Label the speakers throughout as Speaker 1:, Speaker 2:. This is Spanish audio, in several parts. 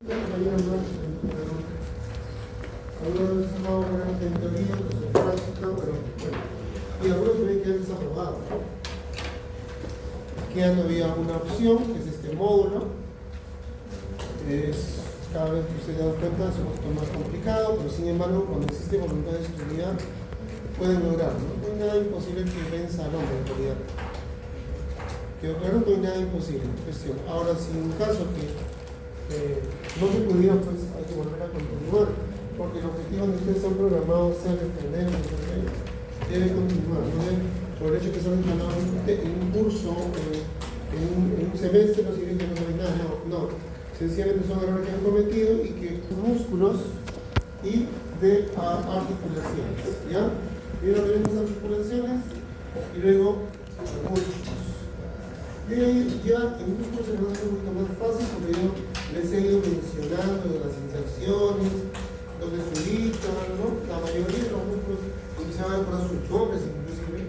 Speaker 1: Algunos han tomado en teoría, otros en práctica, pero bueno, y algunos también quedan desaprobados. Queda todavía una opción, que es este módulo. Cada vez que usted se da cuenta es un poquito más complicado, pero sin embargo, cuando existe voluntad de estudiar, pueden lograrlo. No hay nada imposible que venza al hombre en realidad. Quedó claro, no hay nada imposible en cuestión. Ahora, si en un caso que no se pudiera, pues hay que volver a continuar, porque el objetivo de ustedes están programados ser defender, debe continuar, no debe, por el hecho que están instalados en un curso, en un semestre, no significa que no hay nada, no. Sencillamente son errores que han cometido y que músculos y de articulaciones, ¿ya? Primero tenemos articulaciones y luego músculos. Y ya en músculos se nos hace un poquito más fácil porque yo les he ido mencionando de las inserciones, los de Zurita, ¿no? La mayoría de los músculos que se van a poner sus nombres inclusive.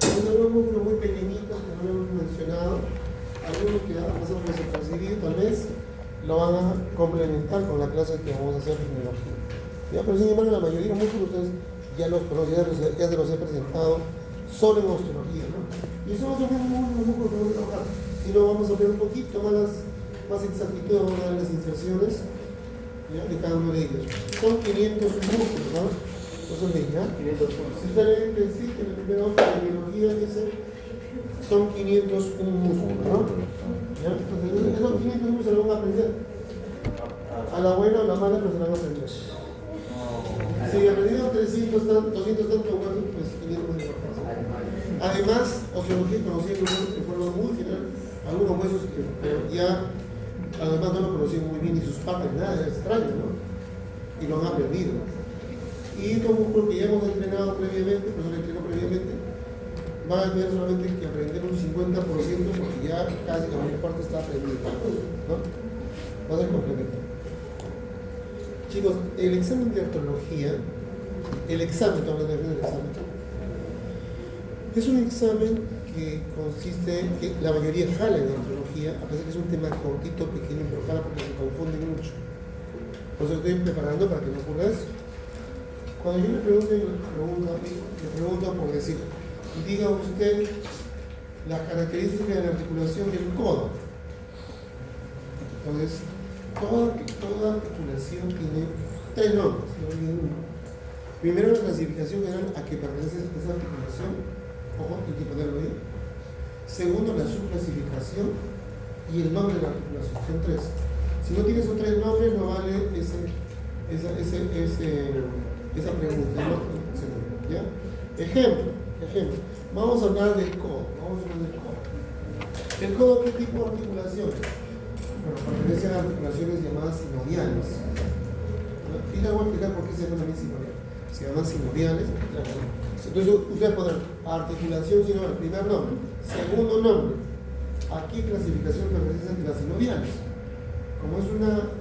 Speaker 1: Hay unos músculos muy pequeñitos que no hemos mencionado, algunos que han pasado por desapercibido, tal vez lo van a complementar con la clase que vamos a hacer de tecnología. ¿Ya? Pero sin embargo, la mayoría de los músculos ustedes ya los conocen, ya se los he presentado solo en osteología, ¿no? Y eso no son los músculos que vamos a trabajar, sino vamos a ver un poquito más exactitud, vamos a dar las inserciones, ¿ya? De cada uno de ellos. Son 500 músculos, ¿no? No son 20, ¿ya? 500 músculos. Si usted lee que sí, en la primera hoja de biología dice, son 501 músculos, ¿no? ¿Ya? Entonces, esos 500 músculos se los van a aprender. A la buena o a la mala, pero se los van a aprender. Si aprendieron 300, 200 tantos huesos, pues 500 muy fácil. Además, osteología conocía huesos que fueron muy generales, algunos huesos que ya además no lo conocían muy bien ni sus partes, nada, era extraño, ¿no? Y lo han aprendido. Y los músculos que ya hemos entrenado previamente, pues lo entrenó previamente, van a tener solamente que aprender un 50% porque ya casi la mayor parte está aprendida, ¿no? Va a ser complemento. Chicos, el examen de ortología, el examen, es un examen que consiste, que la mayoría jala en ortología, a pesar que es un tema cortito, pequeño, pero jala porque se confunden mucho. Por eso estoy preparando para que no ocurra eso. Cuando yo le pregunto por decir, diga usted las características de la articulación del codo. Entonces, toda articulación tiene tres nombres, no hay ninguno. Primero, la clasificación general a que pertenece esa articulación, ojo, hay que ponerlo ahí. Segundo, la subclasificación y el nombre de la articulación, son tres. Si no tiene esos tres nombres, no vale esa pregunta, ¿no? ¿Ya? Ejemplo, vamos a hablar del codo. ¿El codo qué tipo de articulación? Bueno, pertenece a articulaciones llamadas sinoviales. Y les voy a explicar por qué se llaman también sinoviales. Se llaman sinoviales. Entonces, ustedes podrán articulación sinovial, primer nombre. Segundo nombre, ¿a qué clasificación pertenecen las sinoviales? Como es una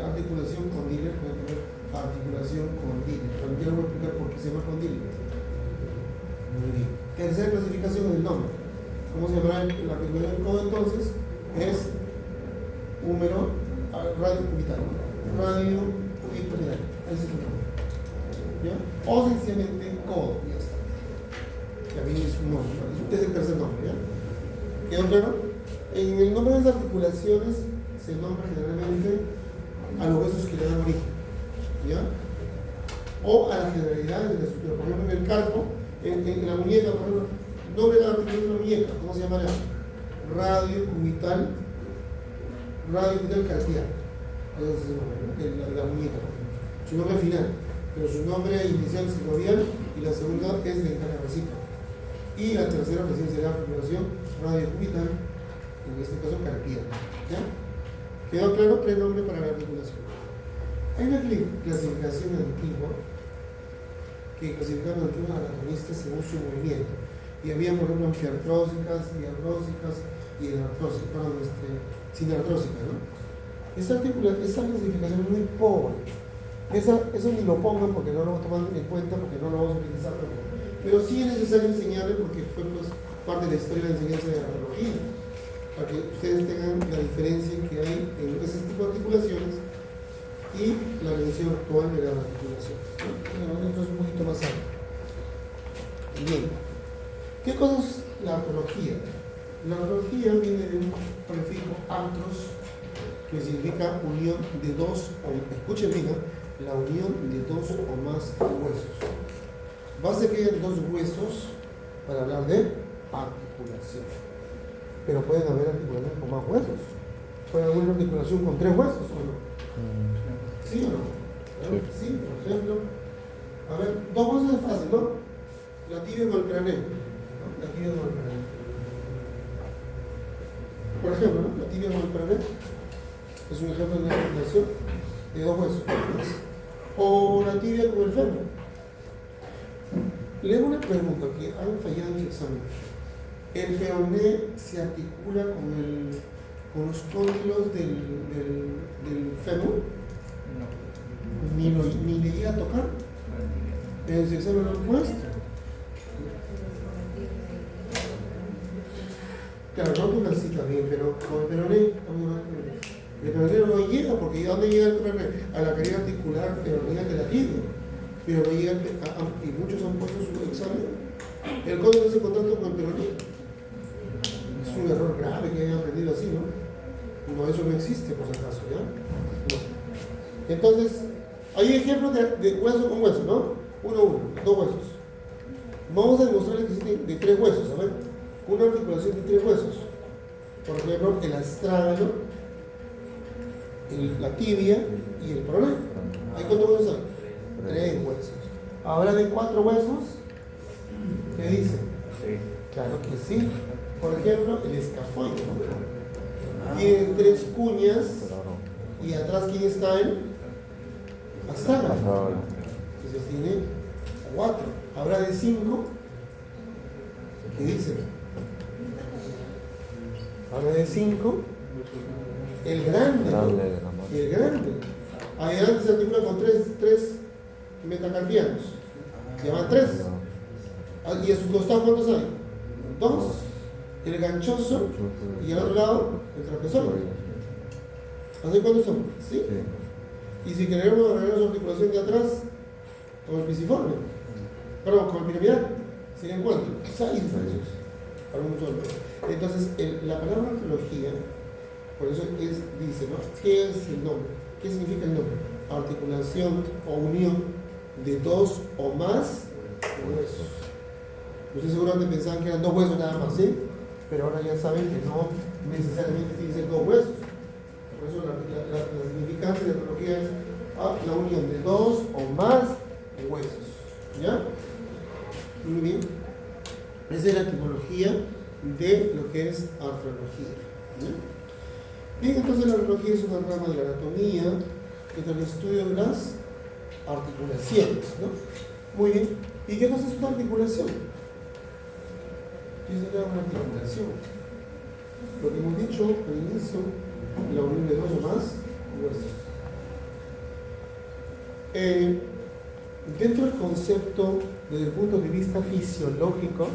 Speaker 1: articulación condyle, pueden poner articulación condyle. También les voy a explicar por qué se llama condyle. Muy bien. Tercera clasificación es el nombre. ¿Cómo se llama la articulación del codo entonces? Es húmero, radio cubital, radio cubital, ese es el nombre. ¿Ya? O sencillamente codo, ya está. Que a mí es un nombre, ¿no? Es el tercer nombre, ¿ya? ¿Quedó claro? En el nombre de las articulaciones se nombra generalmente a los huesos que le dan origen, ¿ya? O a las generalidades de la estructura. Por ejemplo, en el carpo, en la muñeca, por ejemplo, nombre de la articulación de la muñeca, ¿cómo se llama? Radio cubital carpiano. Ese es el nombre, ¿no? La muñeca, su nombre final, pero su nombre inicial es sinovial y la segunda es de encaje recíproco. Y la tercera recién será articulación radio cubital, en este caso carpiano. ¿Ya? ¿Quedó claro? ¿Qué nombre para la articulación? Hay una clasificación antigua que clasificaban antiguos anatomistas según su movimiento. Y había, por ejemplo, anfiartrósicas, diartrósicas y sinartrósicas, ¿no? Esa clasificación es muy pobre. Eso ni lo pongan porque no lo toman en cuenta, porque no lo vamos a utilizar. Pero sí es necesario enseñarle porque fue pues, parte de la historia de la enseñanza de la biología. Para que ustedes tengan la diferencia que hay en ese tipo de articulaciones configuración actual de la articulación, ¿no? Esto es un poquito más amplio. Bien, ¿qué cosa es la artrología? La artrología viene de un prefijo artros, que significa unión de dos, escuchen bien, la unión de dos o más huesos. Basta que hayan dos huesos para hablar de articulación. Pero pueden haber articulaciones con más huesos. Puede haber una articulación con 3 huesos, ¿o no? ¿Sí o no? Sí, por ejemplo. A ver, 2 huesos es fácil, ¿no? La tibia con el peroneo, ¿no? La tibia con el peroneo. Por ejemplo, ¿no? La tibia con el peroneo es un ejemplo de una articulación de 2 huesos. O la tibia con el fémur. Le hago una pregunta que han fallado en el examen. ¿El peroné se articula con los cóndilos del fémur? No. ¿Ni le llega a tocar? ¿En el examen lo han puesto? Claro, no tú necesitas bien, pero con el peroné, el peroné no llega, porque ¿a dónde llega el peroné? A la caída articular peronea de la tibia. Pero no llega, y muchos han puesto su examen. El código hace contacto con el peroné. Es un error grave que hayan aprendido así, ¿no? No, eso no existe, por si acaso, ¿ya? No. Entonces, hay ejemplos de hueso con hueso, ¿no? 1, 2 huesos. Vamos a demostrarles que existen de 3 huesos, a ver. Una articulación de 3 huesos. Por ejemplo, el astrágalo, la tibia y el peroné. ¿Hay cuántos huesos hay? 3 huesos. Ahora de 4 huesos, ¿qué dice? Sí. Claro que sí. Por ejemplo, el escafoide, ¿no? Tiene 3 cuñas y atrás, ¿quién está él? Astrágalo. Entonces tiene 4. Ahora de 5, ¿qué dice? Ahora de 5, el grande, ¿no? El grande. Adelante se articula con 3 metacarpianos. Se llaman 3. Y a su costado, ¿cuántos hay? 2. El ganchoso y al otro lado, el trapezoide. ¿Así cuántos son? ¿Sí? Y si queremos agregar su articulación de atrás, con el pisiforme, perdón, con el piramidal, serían cuántos? 6 huesos para un solo. Entonces, la palabra artrología, por eso dice, ¿no? ¿Qué es el nombre? ¿Qué significa el nombre? Articulación o unión de 2 o más huesos. Ustedes seguramente pensaban que eran 2 huesos nada más, ¿sí? Pero ahora ya saben que no necesariamente tienen que ser 2 huesos. Por eso la significancia de la artrología es la unión de 2 o más huesos. ¿Ya? Muy bien. Esa es la etimología de lo que es artrología. ¿Ya? Bien, entonces la artrología es una rama de la anatomía que es el estudio de las articulaciones, ¿no? Muy bien. ¿Y qué cosa es una articulación? ¿Qué sería una articulación? Lo que hemos dicho al inicio, la unión de 2 o más huesos. Dentro del concepto, desde el punto de vista fisiológico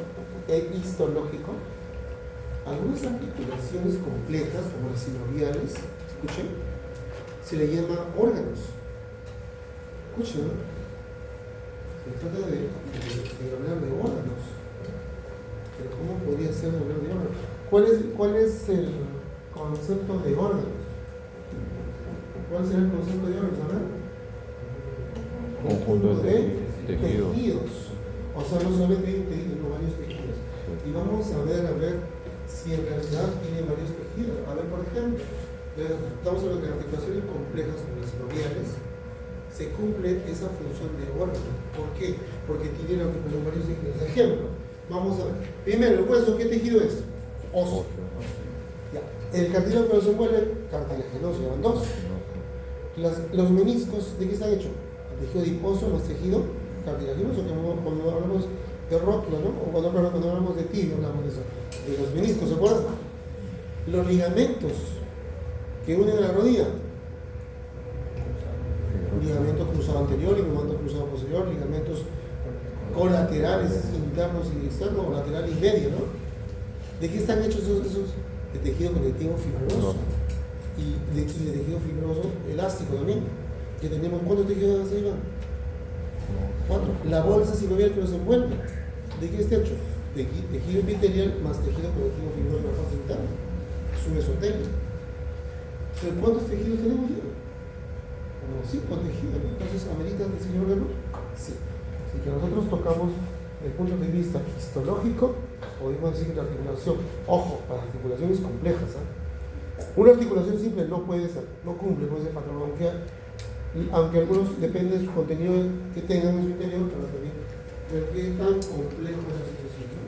Speaker 1: e histológico, algunas articulaciones complejas, como las sinoviales, escuchen, se le llama órganos. Escuchen, ¿no? Se trata de hablar de órganos. Pero ¿cómo podría ser hablar de órganos? ¿Cuál es el concepto de órganos? ¿Cuál será el concepto de órganos? A ver.
Speaker 2: Conjunto de
Speaker 1: tejidos. O sea, no solamente hay un tejido, sino varios tejidos. Y vamos a ver si en realidad tiene varios tejidos. A ver, por ejemplo, estamos hablando de articulaciones complejas como las sinoviales, se cumple esa función de órgano. ¿Por qué? Porque tiene la articulación varios tejidos. Ejemplo, vamos a ver. Primero, el hueso, ¿qué tejido es? Oso. Ya. El cartílago cuando se mueve, cartilaginoso, llevan 2. Los meniscos, ¿de qué están hechos? El tejido adiposo, no es tejido cartilaginoso, que cuando hablamos de rótula, ¿no? O cuando hablamos de tibia, hablamos de eso. De los meniscos, ¿se acuerdan? Los ligamentos que unen a la rodilla. Ligamento cruzado anterior, ligamento cruzado posterior, ligamentos colaterales internos y externos, o lateral y medio, ¿no? ¿De qué están hechos esos? De tejido conectivo fibroso y de tejido fibroso elástico también. Que tenemos, ¿cuántos tejidos ahí van? 4. La bolsa sinovial que nos envuelve. ¿De qué está hecho? De tejido epitelial más tejido conectivo fibroso de la parte interna. Es un mesotelio. Pero ¿cuántos tejidos tenemos ya? Como 5 tejidos, ¿no? Entonces, ¿ameritan diseño órgano? Sí. Así que nosotros tocamos desde el punto de vista histológico, podemos decir que la articulación, ojo, para articulaciones complejas, ¿eh? Una articulación simple no puede ser, no cumple con ese patrón, aunque algunos depende de su contenido que tengan en su interior, pero también ver qué tan complejo es la articulación, ¿no?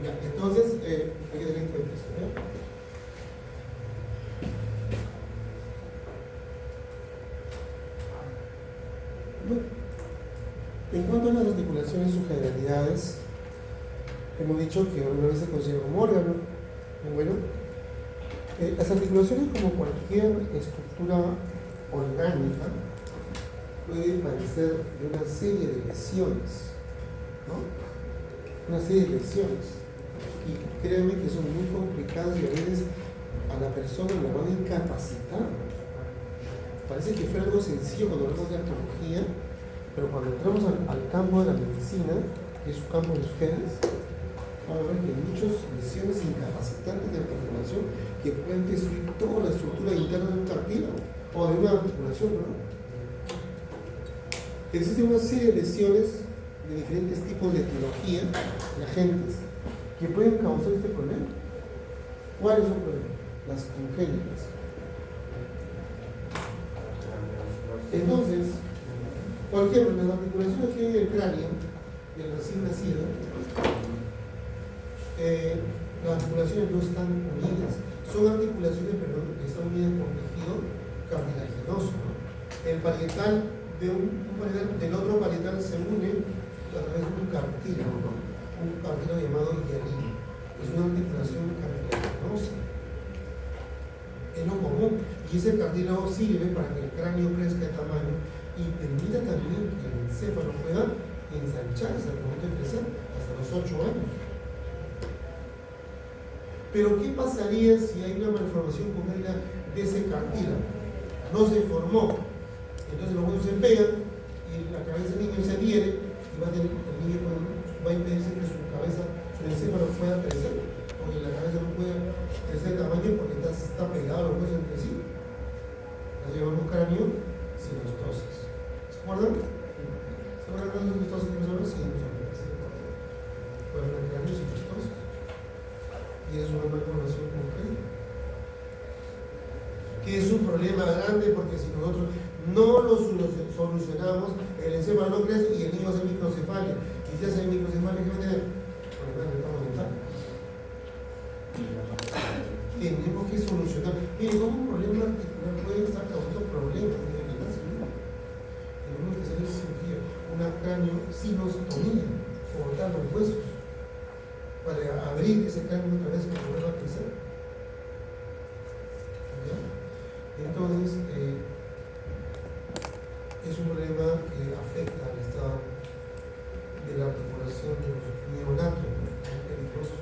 Speaker 1: Ya, entonces, hay que tener en cuenta esto, ¿ya? Bueno, en cuanto a las articulaciones, sus generalidades, hemos dicho que una vez se considera como órgano. Bueno, las articulaciones, como cualquier estructura orgánica, pueden padecer de una serie de lesiones, ¿no? Una serie de lesiones. Y créanme que son muy complicadas y a veces a la persona la van a incapacitar. Parece que fue algo sencillo cuando hablamos de arqueología, pero cuando entramos al campo de la medicina, que es su campo de ustedes, vamos a ver que hay muchas lesiones incapacitantes de articulación que pueden destruir toda la estructura interna de un cartílago o de una articulación, ¿no? Existen una serie de lesiones de diferentes tipos de etiología, de agentes, que pueden causar este problema. ¿Cuáles son problemas? Las congénitas. Entonces, por ejemplo, las articulaciones que hay en el cráneo del recién nacido, las articulaciones no están unidas, son articulaciones, perdón, que están unidas por tejido cartilaginoso, ¿no? El parietal del otro parietal se une a través de un cartílago, ¿no? Un cartílago llamado hialino. Es una articulación cartilaginosa. Es lo común, y ese cartílago sirve para que el cráneo crezca de tamaño y permita también que el encéfalo pueda ensancharse al momento de crecer hasta los 8 años. Pero ¿qué pasaría si hay una malformación congénita de ese cartílago? No se formó, entonces los huesos se pegan y la cabeza del niño se adhiere y el niño va a impedirse que su cabeza, su encéfalo pueda crecer, porque la cabeza no puede crecer de tamaño porque está pegado los huesos entre sí. Así llamamos cráneo sinostosis. ¿Se acuerdan? ¿Se acuerdan de la sinostosis que nos habla? Sí, nos habla. Puede haber cráneo sinostosis. Y es una malformación congénita. Que es un problema grande porque si nosotros no lo solucionamos, el encéfalo no crece y el niño va a hacer microcefalia. Y si hace microcefalia, ¿qué va a tener? Problemas de estado mental. Tenemos que solucionar. Miren, como un problema articular puede estar causando problemas de la salud. Tenemos que hacer esa cirugía, una craniosinostomía, cortar los huesos, para abrir ese cráneo otra vez para volver a crecer. ¿Ya? Entonces, es un problema que afecta al estado de la articulación de los neonatos, ¿no? Peligrosos,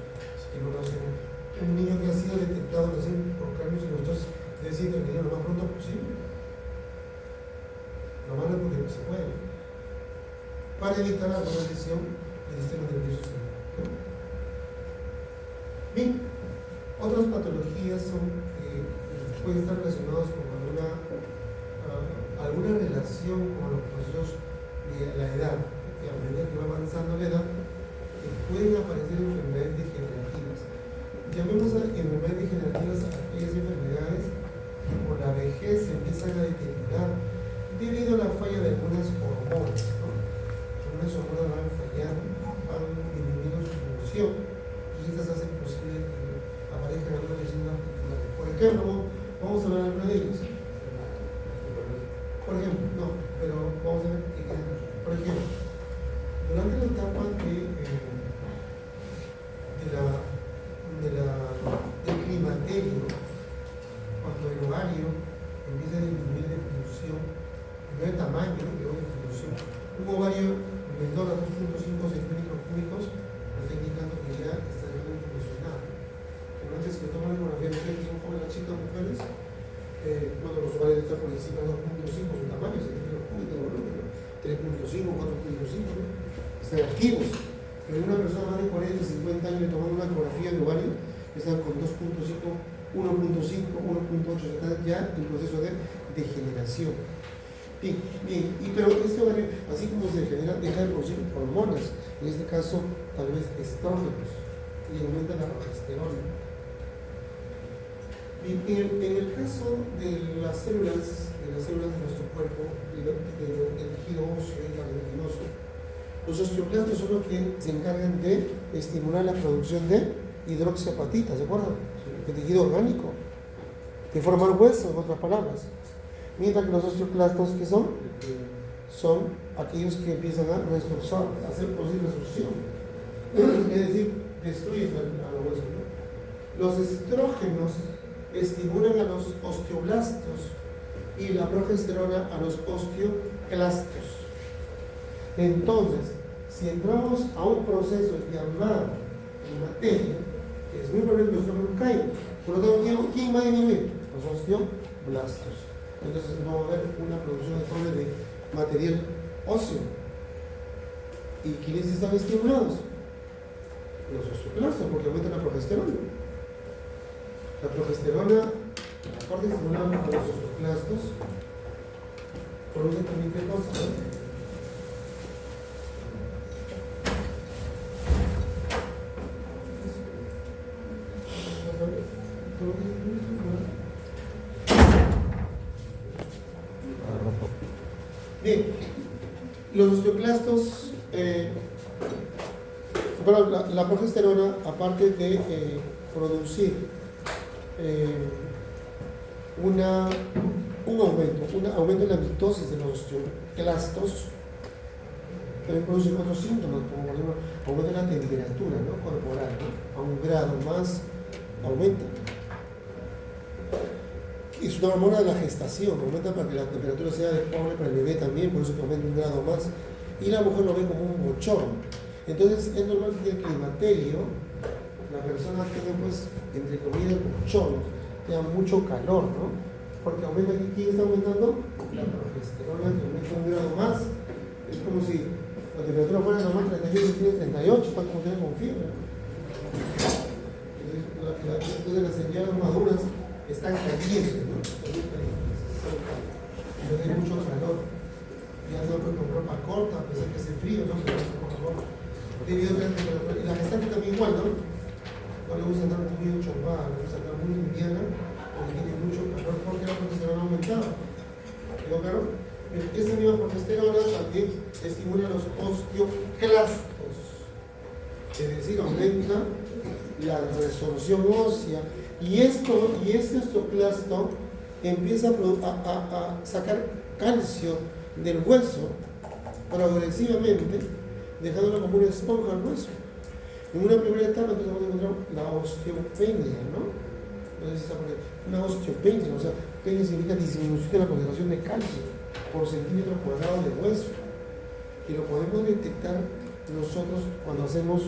Speaker 1: que no lo hacen. Un niño que ha sido detectado recién por cráneos sinostosis debe ser intervenido lo más pronto posible. Lo más rápido que se puede, para evitar alguna lesión del sistema nervioso central, ¿no? Bien, otras patologías son pueden estar relacionadas con alguna relación con los procesos de la edad, que a medida que va avanzando la edad, pueden aparecer enfermedades degenerativas. Llamemos a enfermedades degenerativas a aquellas enfermedades que por la vejez se empiezan a deteriorar debido a la falla de algunas hormonas, ¿no? Algunas hormonas van fallando, van disminuyendo su función y estas hacen posible que aparezcan algunas lesiones articulares. Por ejemplo, vamos a hablar de alguna de ellas. Por ejemplo, no, pero vamos a ver qué queda. Por ejemplo, durante la etapa del climaterio, cuando el ovario empieza a disminuir de función, no de tamaño, pero de función, un ovario menor a 2.5 centímetros cúbicos nos está indicando que ya está realmente funcionado. Pero antes que toman la ecografía, ¿ustedes son jóvenes, las chicas, mujeres? está por encima de 2.5 su tamaño, centímetros cúbicos de volumen, ¿no? 3.5, 4.5, ¿no? Están activos. Pero una persona más de 40, 50 años le toman una ecografía de ovario, están con 2.5, 1.5, 1.8, están ya en proceso de degeneración. Bien, pero este ovario, así como se degenera, deja de producir hormonas, en este caso tal vez estrógenos, y aumenta la progesterona. En el caso de las células de nuestro cuerpo, del tejido óseo y cartilaginoso, los osteoclastos son los que se encargan de estimular la producción de hidroxiapatita, ¿se acuerdan? El tejido orgánico, de formar hueso, en otras palabras. Mientras que los osteoclastos, ¿qué son? Son aquellos que empiezan a resorcer, a hacer producir resorción, es decir, destruyen a los huesos, ¿no? Los estrógenos estimulan a los osteoblastos y la progesterona a los osteoclastos. Entonces, si entramos a un proceso llamado climaterio, que es muy probable que los estrógenos caigan, por lo tanto, ¿quién va a disminuir? Los osteoblastos. Entonces no va a haber una producción de material óseo. ¿Y quiénes están estimulados? Los osteoclastos, porque aumentan la progesterona. La progesterona, aparte de estimular a los osteoclastos, produce también qué cosa, ¿no? Bien, los osteoclastos, la progesterona, aparte de producir un aumento en la mitosis de los osteoclastos, también produce otros síntomas, como por ejemplo, aumento en la temperatura, ¿no? Corporal, ¿no? A un grado más aumenta. Es una hormona de la gestación, aumenta para que la temperatura sea adecuada para el bebé también, por eso que aumenta un grado más. Y la mujer lo ve como un bochorno. Entonces es normal que el climaterio, la persona tenga, pues, entre comillas, bochorno, tenga mucho calor, ¿no? Porque aumenta, ¿quién está aumentando? La progesterona, que aumenta un grado más. Es como si la temperatura fuera normal 38 y tiene 38, está como tiene con fiebre, ¿no? Entonces las señales maduras están calientes, ¿no? Entonces hay mucho calor. Ya no con ropa corta, a pesar que hace frío, ¿no? Debido a la temperatura. Y la gestante también igual, ¿no? No le gusta andar muy chopada, le gusta andar muy limpiana, porque tiene mucho calor, porque la progesterona ha aumentado. ¿Quedó claro? Esa misma progesterona también estimula los osteoclastos, es decir, aumenta la resorción ósea, y este osteoclasto empieza a sacar calcio del hueso progresivamente, dejándolo como una esponja al hueso. En una primera etapa entonces vamos a encontrar la osteopenia, ¿no? Entonces una osteopenia, o sea, penia significa disminución de la concentración de calcio por centímetro cuadrado de hueso, y lo podemos detectar nosotros cuando hacemos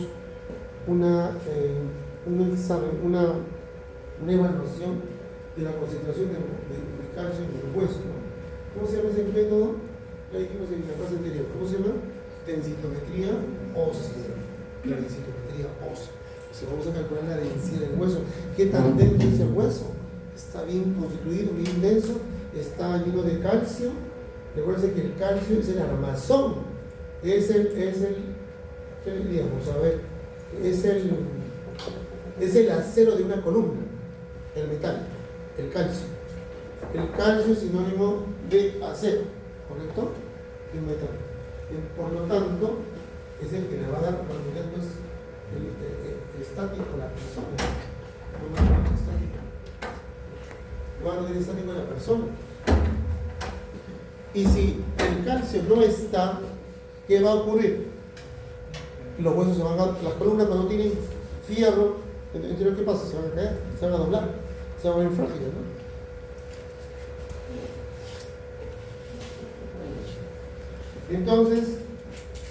Speaker 1: un examen, una evaluación de la concentración de calcio en el hueso, ¿no? ¿Cómo se llama ese método? Ya dijimos en la clase anterior. ¿Cómo se llama? Densitometría ósea. La densitometría ósea. O sea, vamos a calcular la densidad del hueso. ¿Qué tan denso es el hueso? ¿Está bien constituido, bien denso? ¿Está lleno de calcio? Recuerden que el calcio es el armazón. Es el ¿qué diríamos? A ver, es el acero de una columna, el metal, el calcio. El calcio es sinónimo de acero, ¿correcto? De un metal. Por lo tanto, es el que le va a dar mantener, pues, el estático a la persona. No va a dar estático. No va a dar estático a la persona. Y si el calcio no está, ¿qué va a ocurrir? Los huesos se van a, las columnas cuando tienen fierro, ¿qué pasa? Se van a caer, se van a doblar, se van a ver frágiles, ¿no? Entonces,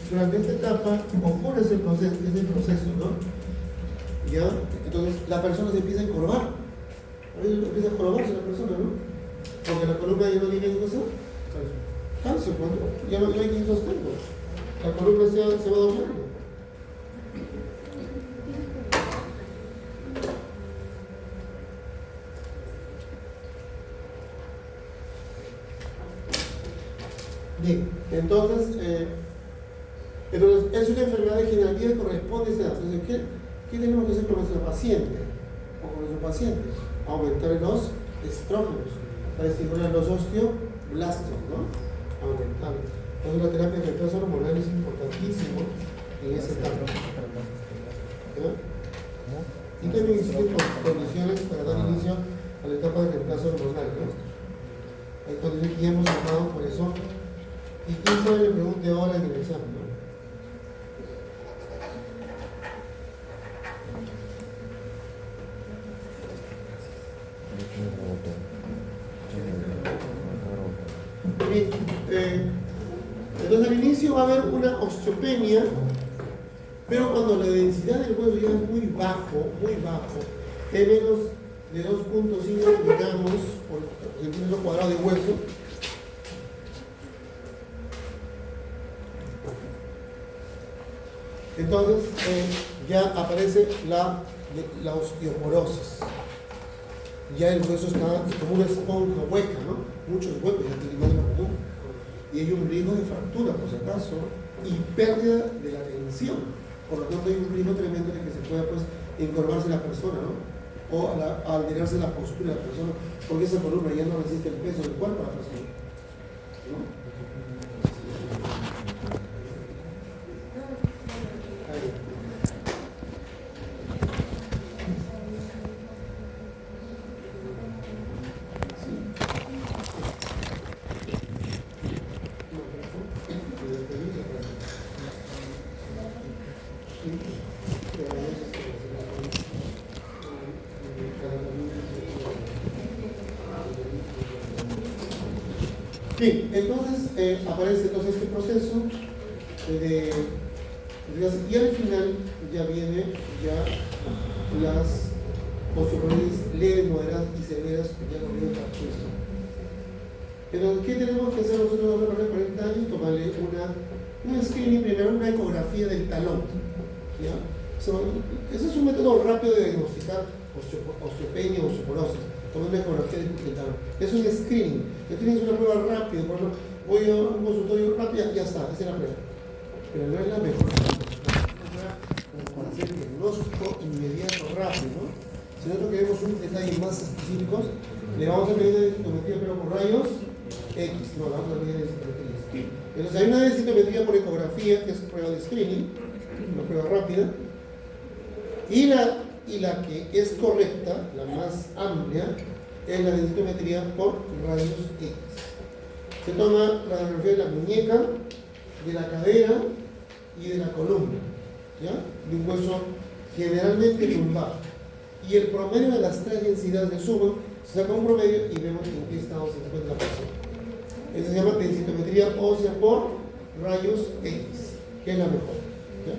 Speaker 1: durante esta etapa ocurre ese proceso, ¿no? ¿Ya? Entonces la persona se empieza a encorvar. A veces empieza a jorobarse la persona, ¿no? Porque la columna ya no tiene que cosa. Calcio, pues, ya no hay quien sostenga. La columna se va doblando. Bien, entonces es una enfermedad degenerativa que corresponde a esa edad. Entonces, ¿qué tenemos que hacer con nuestro paciente? O con nuestro paciente? Aumentar los estrógenos para estimular los osteoblastos, ¿no? Aumentar. Entonces, la terapia de reemplazo hormonal es importantísimo en esa etapa. ¿Ya? Y también existen condiciones para dar inicio a la etapa de reemplazo hormonal, ¿no? Hay condiciones que ya hemos hablado por eso. Y quién sabe le pregunte ahora en el examen, ¿no? Bien, entonces al inicio va a haber una osteopenia, pero cuando la densidad del hueso ya es muy bajo, es menos de 2.5 gramos por centímetro cuadrado de hueso, entonces ya aparece la osteoporosis. Ya el hueso está como una esponja hueca, ¿no? Muchos huecos ya tienen más de lo común. Y hay un riesgo de fractura, por si acaso, y pérdida de la tensión. Por lo tanto, hay un riesgo tremendo de que se pueda, pues, encorvarse la persona, ¿no? O alterarse la postura de la persona, porque esa columna ya no resiste el peso del cuerpo de la persona, ¿no? Bien, entonces aparece este proceso y al final ya viene las osteoporosis leves, moderadas y severas, ya no viene fracturas. Pero ¿qué tenemos que hacer nosotros ahora para 40 años? Tomarle un screening, primero una ecografía del talón, ¿ya? Ese es un método rápido de diagnosticar osteopenia o osteoporosis. Tomar una ecografía del talón. Es un screening. Ya tienes una prueba rápida, por ejemplo, voy a un consultorio rápido, ya está, esa es la prueba. Pero no es la mejor. Para hacer el diagnóstico inmediato, rápido, ¿no? Si nosotros queremos un detalle más específicos, le vamos a medir la densitometría, pero por rayos X. No, la vamos a medir la densitometría. Entonces hay una densitometría por ecografía, que es prueba de screening, una prueba rápida, y la que es correcta, la más amplia, es la densitometría por rayos X. Se toma la radiografía de la muñeca, de la cadera y de la columna, ¿ya? De un hueso generalmente lumbar. Y el promedio de las tres densidades de suma, se saca un promedio y vemos en qué estado se encuentra la persona. Eso se llama densitometría ósea por rayos X, que es la mejor, ¿ya?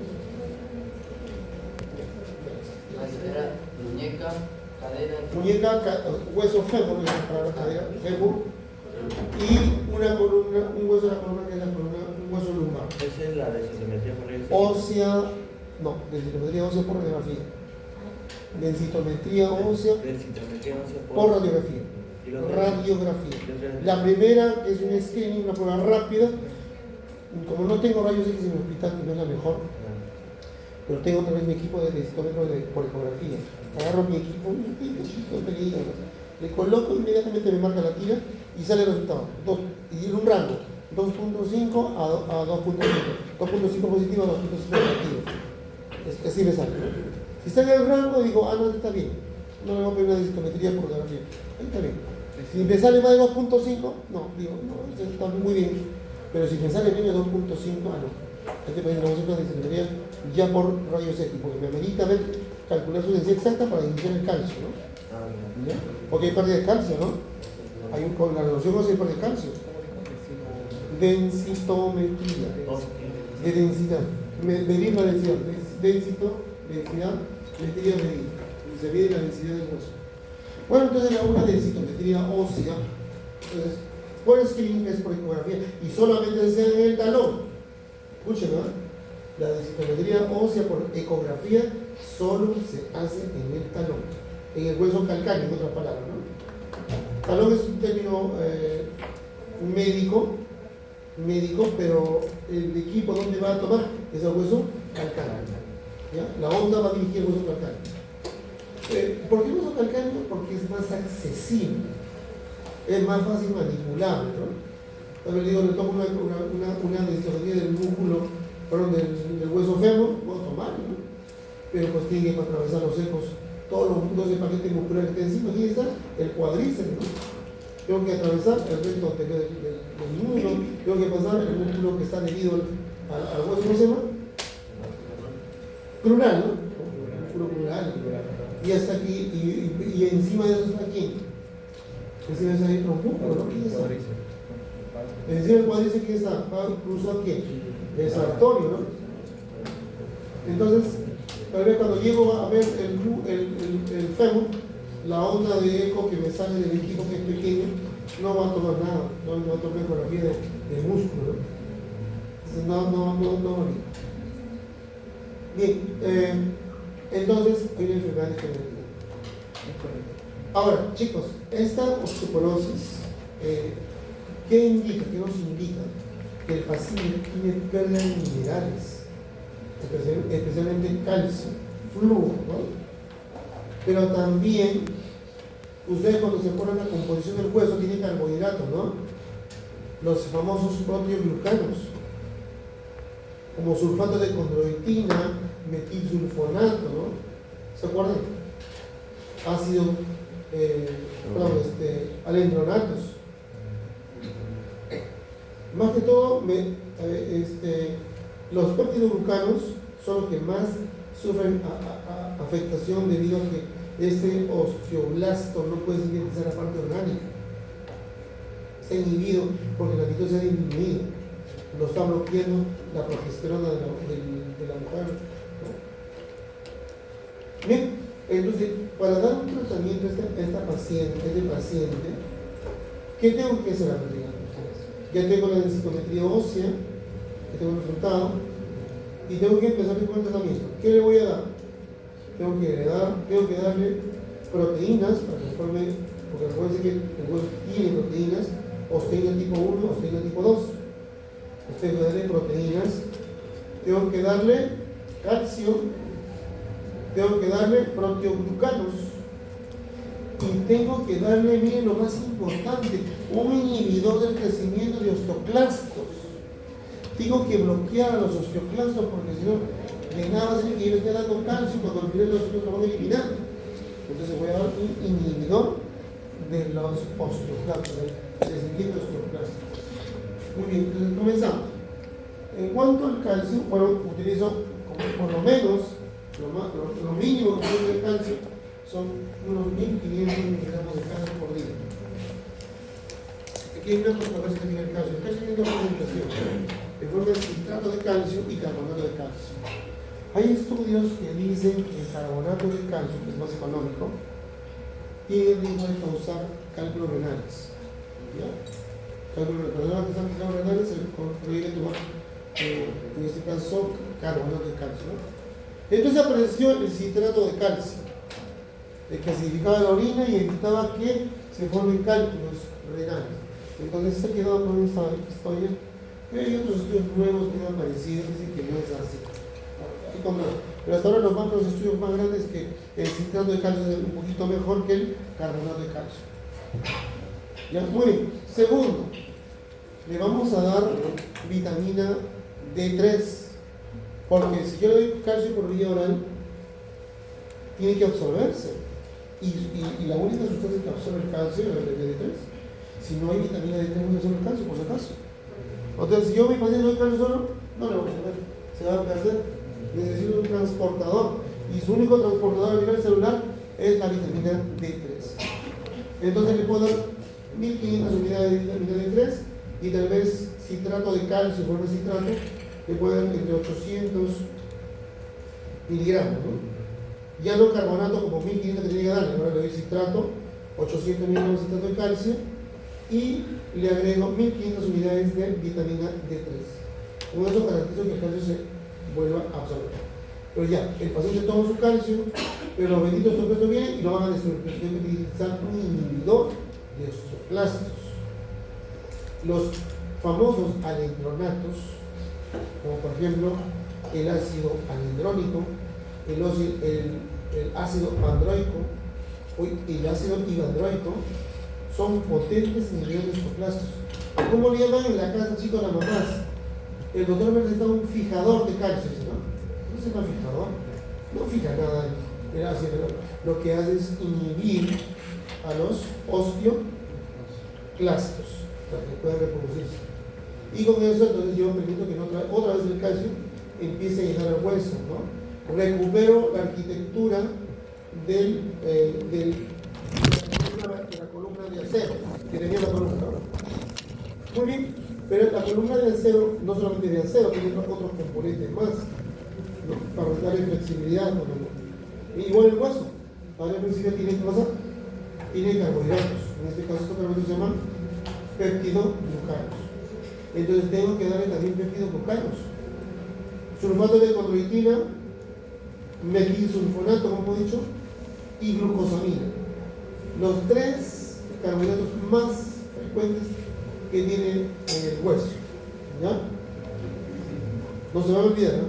Speaker 1: Muñeca, hueso fémur, la palabra cadera, fémur, y una columna, un hueso de la columna que es la columna, un hueso lumbar.
Speaker 2: Esa es la densitometría por rayos
Speaker 1: ósea, no, densitometría ósea por radiografía. Densitometría ósea por radiografía. Radiografía. La primera es un screening, una prueba rápida. Como no tengo rayos X en el hospital, que no es la mejor, pero tengo otra vez mi equipo de densitómetro por ecografía. Agarro mi equipo, le coloco, inmediatamente me marca la tira y sale el resultado. Y en un rango, 2.5 a 2.5. 2.5 positivo a 2.5 negativo. Así me sale, ¿no? Si está en el rango, digo, no, está bien. No me voy a pedir una densitometría por radiografía. Ahí está bien. Si me sale más de 2.5, no, digo, no, está muy bien. Pero si me sale menos de 2.5, no. Hay que pedir una densitometría ya por rayos X, porque me amerita calcular su densidad exacta para iniciar el calcio, ¿no? ¿Ya? Porque hay pérdida de calcio, ¿no? Con la resolución ósea hay pérdida de calcio. Densitometría de densidad. Medir la densidad. Densidad, medir. Se mide la densidad del hueso. Bueno, entonces una densitometría ósea Entonces, por screening es por ecografía y solamente se hace en el talón. Escuchen, ¿no? La densitometría ósea por ecografía solo se hace en el talón, en el hueso calcáneo, en otras palabras, ¿no? Talón es un término médico, pero el equipo donde va a tomar es el hueso calcáneo. ¿Ya? La onda va dirigida al hueso calcáneo. ¿Por qué hueso calcáneo? Porque es más accesible, es más fácil manipulable, ¿no? A ver, digo, le tomo una densitometría del músculo, perdón, del hueso fémur, puedo tomarlo, ¿no? Pero pues tiene que atravesar los ecos, todos los 12 paquetes musculares que está encima. Aquí está el cuádriceps, ¿no? Tengo que atravesar el recto anterior del músculo, tengo que pasar el músculo que está adherido al hueso, ¿cómo se llama? Crural, ¿no? Músculo crural. Y hasta aquí, y encima de eso está aquí. Encima de eso hay otro músculo, ¿no? ¿Quién está? Encima del cuádriceps, ¿quién está? ¿Cruzado quién? El sartorio, ¿no? Entonces, tal vez cuando llego a ver el fémur, la onda de eco que me sale del equipo que es pequeño, no va a tomar nada, no va a tomar ecografía del músculo, ¿no? Entonces, no va bien. Entonces, hay una enfermedad degenerativa. Ahora, chicos, esta osteoporosis, ¿qué indica? ¿Qué nos indica? Que el paciente tiene pérdida de minerales, especialmente calcio, flúor, ¿no? Pero también, ustedes cuando se ponen la composición del hueso tienen carbohidratos, ¿no? Los famosos proteoglucanos, como sulfato de condroitina, metilsulfonato, ¿no? ¿Se acuerdan? Ácido, alendronatos. Más que todo, los peptidoglucanos son los que más sufren afectación debido a que este osteoblasto no puede sintetizar la parte orgánica. Está inhibido porque la mitosis ha disminuido. Lo está bloqueando la progesterona de la mujer, ¿no? Bien, entonces, para dar un tratamiento a este paciente, ¿qué tengo que hacer a partir? Ya tengo la densitometría ósea, ya tengo el resultado, y tengo que empezar con el tratamiento. ¿Qué le voy a dar? Tengo que darle proteínas para que forme, porque recuerden que el hueso tiene proteínas, osteína tipo 1, osteína tipo 2. Tengo que darle proteínas, tengo que darle calcio, tengo que darle proteoglucanos, y tengo que darle, miren lo más importante, un inhibidor del crecimiento de osteoclastos. Tengo que bloquear a los osteoclastos porque si no, de nada va a ser que yo le esté dando calcio cuando al final los osteoclastos lo van a eliminar. Entonces voy a dar un inhibidor de los osteoclastos, del crecimiento de osteoclastos. Muy bien, entonces comenzamos. En cuanto al calcio, bueno, utilizo por lo menos, lo mínimo que tiene el calcio son unos 1500 miligramos de calcio por día. Aquí hay una controversia que tiene el calcio. El calcio tiene dos presentaciones, en forma de citrato de calcio y carbonato de calcio. Hay estudios que dicen que el carbonato de calcio, que es más económico, tiene el riesgo de causar cálculos renales. ¿Ya? Cálculos renales se prohíbe tomar, en este caso, carbonato de calcio, ¿no? Entonces apareció el citrato de calcio, que acidificaba la orina y evitaba que se formen cálculos renales. Entonces se quedó con esta historia. Pero hay otros estudios nuevos que han aparecido que dicen que no es así. Pero hasta ahora los estudios más grandes que el citrato de calcio es un poquito mejor que el carbonato de calcio. Ya, muy bien. Segundo, le vamos a dar vitamina D3, porque si yo le doy calcio por vía oral, tiene que absorberse. Y la única sustancia que absorbe el calcio es la D3. Si no hay vitamina D3, no absorbe el calcio, por si acaso. Entonces, si yo a mi paciente le doy calcio solo, no le voy a absorber, se va a perder. Necesito un transportador, y su único transportador a nivel celular es la vitamina D3. Entonces le puedo dar 1500 unidades de vitamina D3 y tal vez citrato de calcio, forma de citrato, le puedo dar entre 800 miligramos, ¿no? Ya no carbonato como 1500 que tenía que darle, ahora le doy citrato, 800 miligramos de citrato de calcio, y le agrego 1500 unidades de vitamina D3. Con eso garantizo que el calcio se vuelva a absorber. Pero ya, el paciente toma su calcio, pero los benditos tóxicos vienen y lo van a destruir. Entonces tienen que utilizar un inhibidor de osteoclastos. Los famosos alendronatos, como por ejemplo el ácido alendrónico, el ácido androico o el ácido ibandroico, son potentes inhibidores de osteoclastos. ¿Cómo le llaman en la casa, chicos, las mamás? El doctor me necesita un fijador de calcio, ¿no? No se llama fijador, no fija nada en el ácido, lo que hace es inhibir a los osteoclastos para que puedan reproducirse. Y con eso, entonces yo permito que otra vez el calcio empiece a llenar el hueso, ¿no? Recupero la arquitectura de la columna de acero que tenía la columna, ¿no? Muy bien, pero la columna de acero no solamente de acero, tiene otros componentes más, ¿no? Para darle flexibilidad, ¿no? Igual el hueso, para darle flexibilidad tiene que pasar, tiene carbohidratos, en este caso estos carbohidratos se llaman peptidoglucanos. Entonces tengo que darle también peptidoglucanos, sulfato de condroitina, metilsulfonato, como he dicho, y glucosamina. Los tres carbohidratos más frecuentes que tiene el hueso. ¿Ya? No se va a olvidar, ¿no?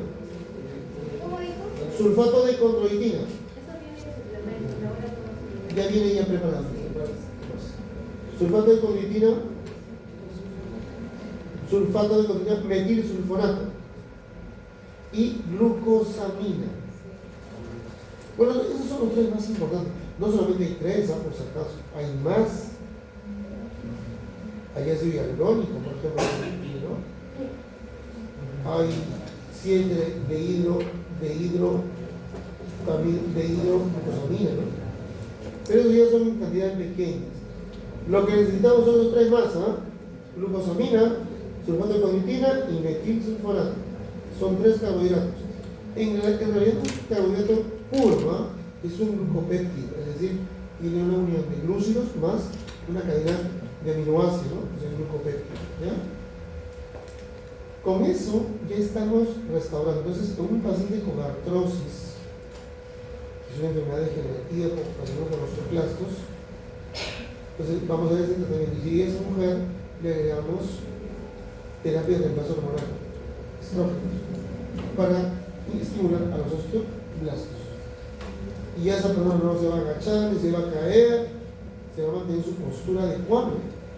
Speaker 3: ¿Cómo dijo?
Speaker 1: Sulfato de condroitina.
Speaker 3: Eso viene en suplemento, ahora todo.
Speaker 1: Ya viene ya preparado. Sulfato de condroitina, metilsulfonato y glucosamina. Bueno, esos son los tres más importantes. No solamente hay tres, por si acaso, hay más. Hay ácido hialurónico, por ejemplo, ¿no? Hay 7 de hidroglucosamina, ¿no? Pero esos ya son cantidades pequeñas. Lo que necesitamos son los tres más, ¿ah? Glucosamina, sulfato de condroitina y metilsulfonato. Son tres carbohidratos. En realidad es un carbohidrato puro, ¿no? Es un glucopéptido, es decir, tiene una unión de glúcidos más una cadena de aminoácidos, ¿no? Es el glucopéptido, ¿ya? Con eso ya estamos restaurando. Entonces, en un paciente con artrosis, que es una enfermedad degenerativa ocasionada por los osteoclastos, entonces vamos a ver este tratamiento. Y si es mujer, le agregamos terapia de reemplazo hormonal, estrógenos, para estimular a los osteoblastos. Y esa persona no se va a agachar, ni se va a caer, se va a mantener su postura adecuada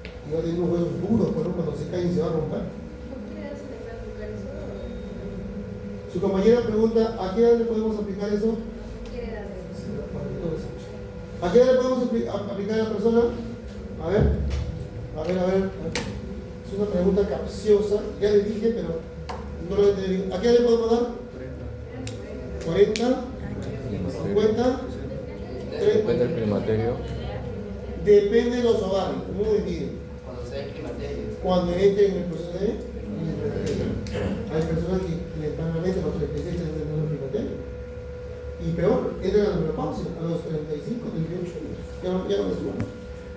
Speaker 1: y va a tener unos huesos duros, pero cuando se cae se va a romper.
Speaker 3: ¿Por qué edad se le puede aplicar eso?
Speaker 1: Su compañera pregunta, ¿a qué edad le podemos aplicar eso?
Speaker 3: ¿Qué edad es?
Speaker 1: ¿A qué edad le podemos aplicar a la persona? A ver. Es una pregunta capciosa, ya le dije, pero no lo entendí. ¿A qué edad le podemos dar? 40, 50,
Speaker 4: Depende del climaterio.
Speaker 1: depende de los ovarios. Muy bien.
Speaker 2: Cuando sea el climaterio.
Speaker 1: Cuando entre en el proceso de climaterio. Hay personas que lentamente a los 36 están entrando en el climaterio. Y peor, entran a la menopausia a los 35, 38 años. Ya no les suena.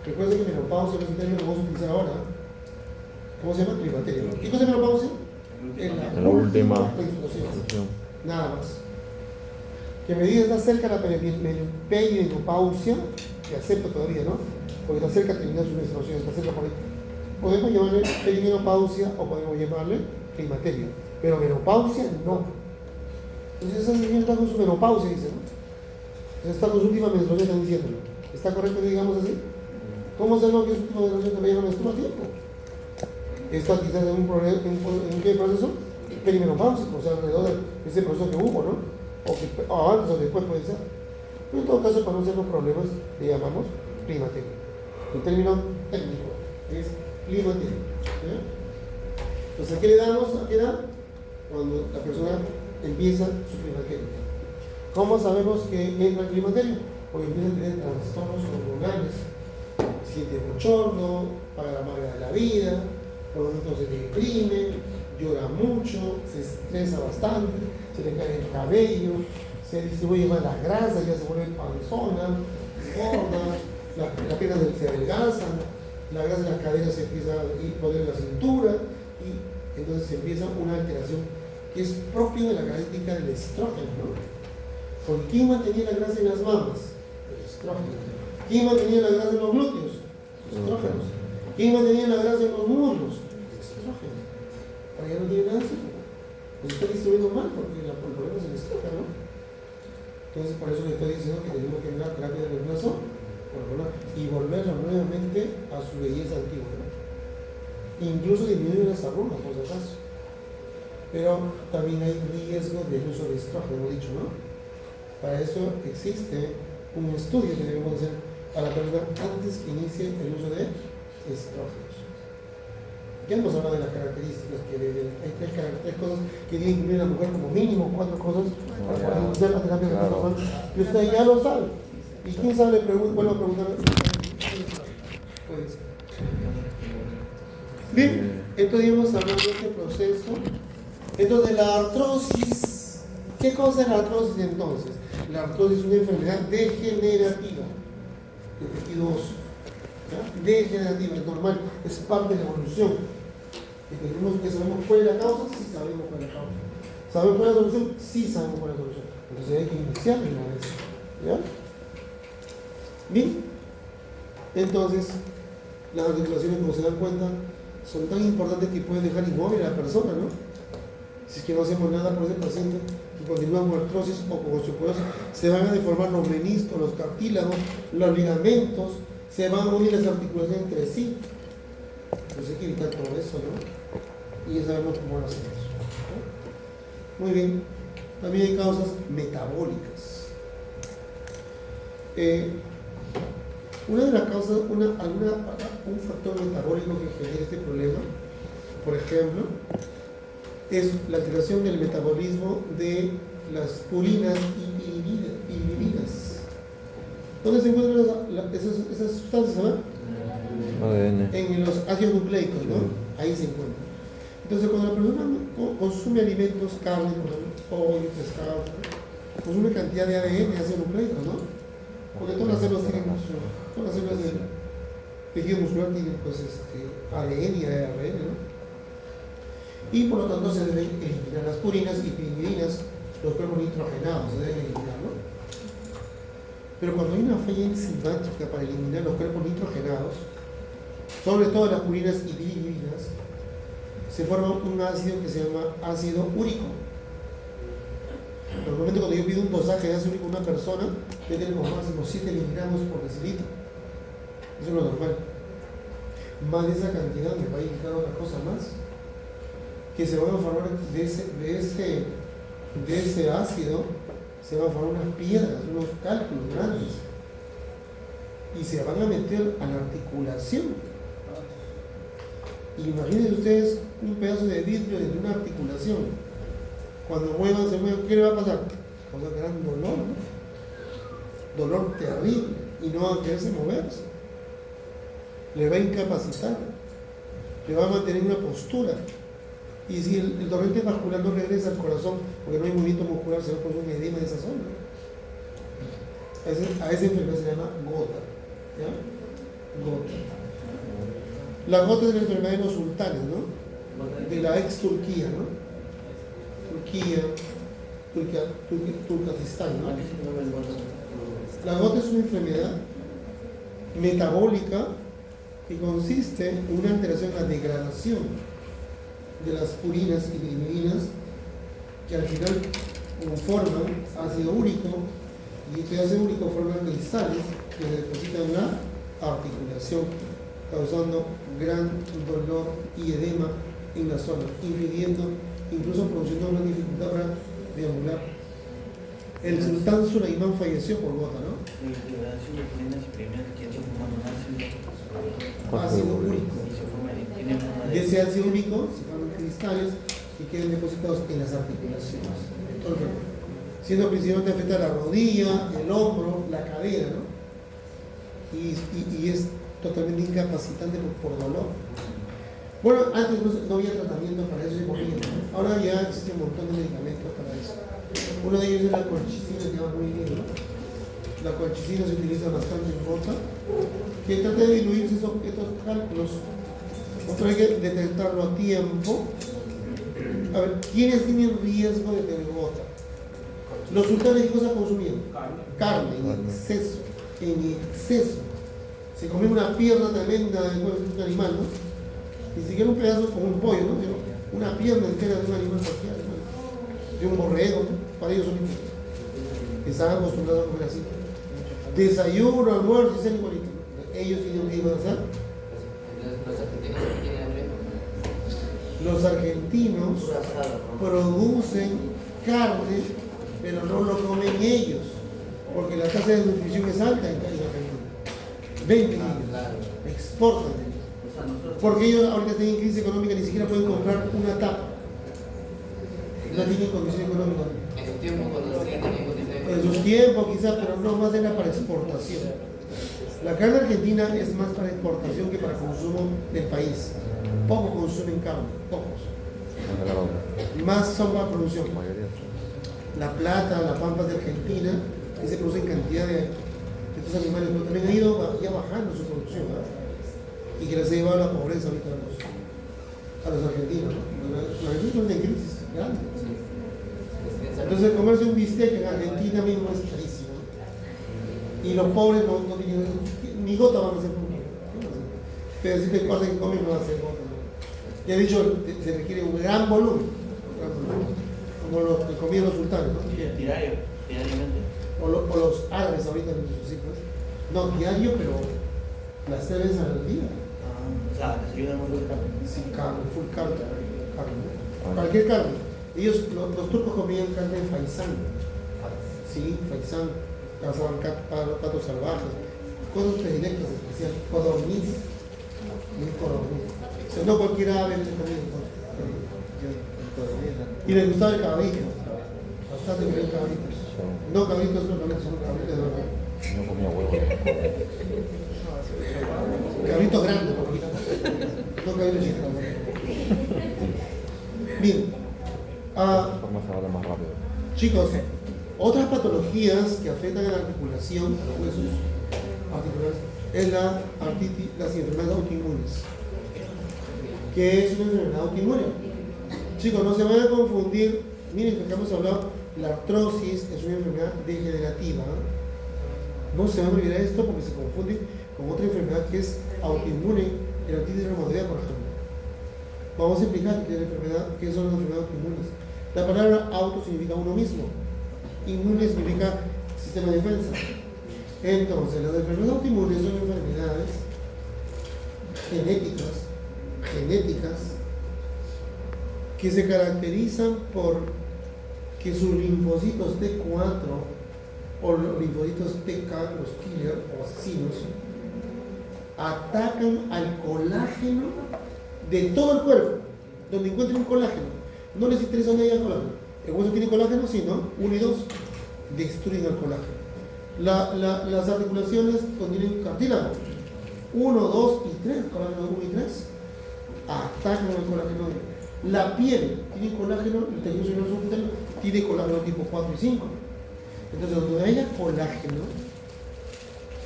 Speaker 1: Recuerden que menopausia es un término que vamos a utilizar ahora. ¿Cómo se llama? Climaterio. ¿Qué cosa es menopausia?
Speaker 4: En la última
Speaker 1: menstruación. Nada más. Que me diga está cerca la perimenopausia, que acepto todavía, ¿no? Porque está cerca de terminar su menstruación, está cerca por ahí. Podemos llamarle perimenopausia o podemos llamarle climaterio, pero menopausia no. Entonces esa señora está con su menopausia, dice, ¿no? Entonces está con su última menstruación, están diciéndolo. ¿Está correcto que digamos así? ¿Cómo sabemos que es su última menstruación todavía no menstrua a tiempo? Está quizás en un qué proceso perimenopáusico, o sea, alrededor de ese proceso que hubo, ¿no? O antes o después puede ser. Pero en todo caso, para no ser los problemas, le llamamos climaterio. El término técnico es climaterio. ¿Ya? Entonces, ¿a qué le damos? ¿A qué edad? Cuando la persona empieza su climaterio. ¿Cómo sabemos que entra el climaterio? Porque empieza a tener trastornos hormonales, siente bochorno, paga la amarga de la vida, por lo tanto se deprime, llora mucho, se estresa bastante, se le cae el cabello, se distribuye más las grasas, ya se vuelve panzona, gorda, las piernas se adelgazan, la grasa de las caderas se empieza a ir poner en la cintura y entonces se empieza una alteración que es propio de la característica del estrógeno, ¿no? Porque ¿quién mantenía la grasa en las mamas? El estrógeno. ¿Quién mantenía la grasa en los glúteos? Los estrógenos. ¿Quién mantenía la grasa en los muslos? El estrógeno. Ahora ya no tiene nada así. Pues está distribuyendo mal porque el problema es el estrógeno, ¿no? Entonces por eso le estoy diciendo que tenemos que dar terapia de reemplazo y volverla nuevamente a su belleza antigua, ¿no? Incluso disminuir las arrugas, por si acaso. Pero también hay riesgo del uso de estrógeno, hemos dicho, ¿no? Para eso existe un estudio que debemos hacer a la persona antes que inicie el uso de estrógenos. Ya hemos hablado de las características, hay tres cosas que tiene que incluir la mujer, como mínimo 4 cosas para poder iniciar la terapia de reemplazo. Y usted ya lo sabe. ¿Y quién sabe? Vuelvo a preguntar. Pues. Bien, entonces hemos hablado de este proceso. Entonces, la artrosis, ¿qué cosa es la artrosis entonces? La artrosis es una enfermedad degenerativa del tejido óseo. ¿Ya? Degenerativa, es normal, es parte de la evolución. Entendemos que sabemos cuál es la causa, sí sabemos cuál es la causa. ¿Sabemos cuál es la solución? Sí sabemos cuál es la solución. Entonces hay que iniciar una vez. ¿Ya? Bien. Entonces, las articulaciones, como se dan cuenta, son tan importantes que pueden dejar inmóvil a la persona, ¿no? Si es que no hacemos nada por ese paciente y continuamos con artrosis o con osteoporosis, se van a deformar los meniscos, los cartílagos, los ligamentos, se van a unir las articulaciones entre sí. Entonces hay que evitar todo eso, ¿no? Y ya sabemos cómo lo hacemos, ¿no? Muy bien. También hay causas metabólicas. Una de las causas, un factor metabólico que genera este problema, por ejemplo, es la alteración del metabolismo de las purinas y pirimidinas. ¿Dónde se encuentran esas sustancias? ¿Sabes?
Speaker 4: ADN.
Speaker 1: En los ácidos nucleicos, ¿no? Ahí se encuentran. Entonces, cuando la persona consume alimentos, carne, pollo, pescado, consume cantidad de ADN, ácidos nucleicos, ¿no? Porque todas las células tienen, todas las células del tejido muscular tienen pues, ADN y ARN, ¿no? Y por lo tanto se deben eliminar las purinas y pirimidinas, los cuerpos nitrogenados, se deben eliminar, ¿no? Pero cuando hay una falla enzimática para eliminar los cuerpos nitrogenados, sobre todo las purinas y pirimidinas, se forma un ácido que se llama ácido úrico. Normalmente cuando yo pido un dosaje de ácido úrico a una persona, debe tener como máximo 7 miligramos por decilitro. Eso es lo normal. Más de esa cantidad me va a indicar otra cosa más, que se van a formar de ese ácido, se van a formar unas piedras, unos cálculos grandes, y se van a meter a la articulación. Imaginen ustedes un pedazo de vidrio de una articulación. Cuando se muevan, ¿qué le va a pasar? Causa gran dolor, ¿no? Dolor terrible, y no va a quererse moverse. Le va a incapacitar, le va a mantener una postura. Y si el torrente vascular no regresa al corazón, porque no hay movimiento muscular, se va a producir un edema de esa zona. A esa enfermedad se llama gota. ¿Ya? Gota. La gota es la enfermedad de los sultanes, ¿no? De la ex Turquía, ¿no? Turkmenistán, ¿no? La gota es una enfermedad metabólica que consiste en una alteración en la degradación de las purinas y pirimidinas que al final forman ácido úrico, y este ácido úrico forma cristales que se depositan en la articulación, causando gran dolor y edema en la zona, impidiendo, incluso produciendo una dificultad para deambular. El sultán Sulaimán falleció por gota, ¿no? Ácido úrico. De ese ácido úrico se forman cristales y quedan depositados en las articulaciones, en todo el cuerpo, siendo principalmente afecta la rodilla, el hombro, la cadera, ¿no? Y es totalmente incapacitante por dolor. Bueno, antes no había tratamiento para eso y moría, ¿no? Ahora ya existe un montón de medicamentos para eso. Uno de ellos es la colchicina, que va muy bien, ¿no? la colchicina se utiliza bastante en gota, que trata de diluir estos cálculos. Otro hay que detectarlo a tiempo. A ver, ¿quiénes tienen riesgo de tener gota? Los sultanes, ¿qué cosa consumían? Carne, en exceso, en exceso. Se comía una pierna tremenda de un animal, ¿no? Ni siquiera un pedazo como un pollo, ¿no? Sino una pierna entera de un animal cualquiera, ¿no? De un borrego, ¿no? Para ellos son importantes. Estaban acostumbrados a comer así. Desayuno, almuerzo y cena igualito. Ellos tienen un riesgo de hacer. Los argentinos producen carne, pero no lo comen ellos, porque la tasa de nutrición es alta en Argentina. Venden ellos, exportan ellos. Porque ellos ahorita tienen crisis económica, ni siquiera pueden comprar una tapa. No tienen condición económica.
Speaker 5: En su tiempo, cuando se tenía condiciones.
Speaker 1: En sus tiempos quizás, pero no más era para exportación. La carne argentina es más para exportación que para consumo del país. Pocos consumen carne, pocos. Más son para producción. La plata, la pampa de Argentina, que se produce en cantidad de estos animales, pero también ha ido ya bajando su producción, ¿verdad? Y que les ha llevado a la pobreza ahorita a los argentinos, ¿no? Los argentinos tienen crisis grande. Entonces comerse un bistec en Argentina mismo es carísimo. Y los pobres no tienen ni gota van a hacer por mí. Pero si te acuerdas que comen no va a hacer gota. Ya he dicho, se requiere un gran volumen, como los que comían los sultanes, ¿no?
Speaker 2: Diariamente.
Speaker 1: O los árabes ahorita en sus hijos. No diario, pero las 3 veces al día.
Speaker 2: O sea, desayunan mucho carne.
Speaker 1: Sí, carne, full carne, ¿no? Cualquier carne. Ellos, los turcos comían carne de faisán. Sí, faisán, cazaban patos salvajes, cosas predilectas especiales, codorniz, muy codorniz. O sea, no cualquier ave se comía. Y les gustaba el cabrito, bastante bien el cabrito. No cabritos, no son cabritos de verdad.
Speaker 4: No comía huevo.
Speaker 1: Cabritos grandes, no cabritos chicos. Bien.
Speaker 4: Forma se habla más rápido.
Speaker 1: Chicos, otras patologías que afectan a la articulación, a los huesos articulares, es las enfermedades autoinmunes. ¿Qué es una enfermedad autoinmune? Chicos, no se vayan a confundir. Miren que acá hemos hablado, la artrosis es una enfermedad degenerativa. No se van a olvidar esto porque se confunde con otra enfermedad que es autoinmune, el artritis reumatoidea, por ejemplo. Vamos a explicar qué son las enfermedades autoinmunes. La palabra auto significa uno mismo. Inmune significa sistema de defensa. Entonces, las enfermedades autoinmunes son enfermedades genéticas, que se caracterizan por que sus linfocitos T4 o los linfocitos TK, los killer o asesinos, atacan al colágeno de todo el cuerpo, donde encuentren un colágeno. No les interesa dónde haya colágeno. El hueso tiene colágeno, sí, ¿no? 1 y 2 destruyen el colágeno. Las articulaciones contienen cartílago. 1, 2 y 3, colágeno 1 y 3, atacan al colágeno. La piel tiene colágeno, el tejido celular subcutáneo tiene colágeno tipo 4 y 5. Entonces, donde haya colágeno,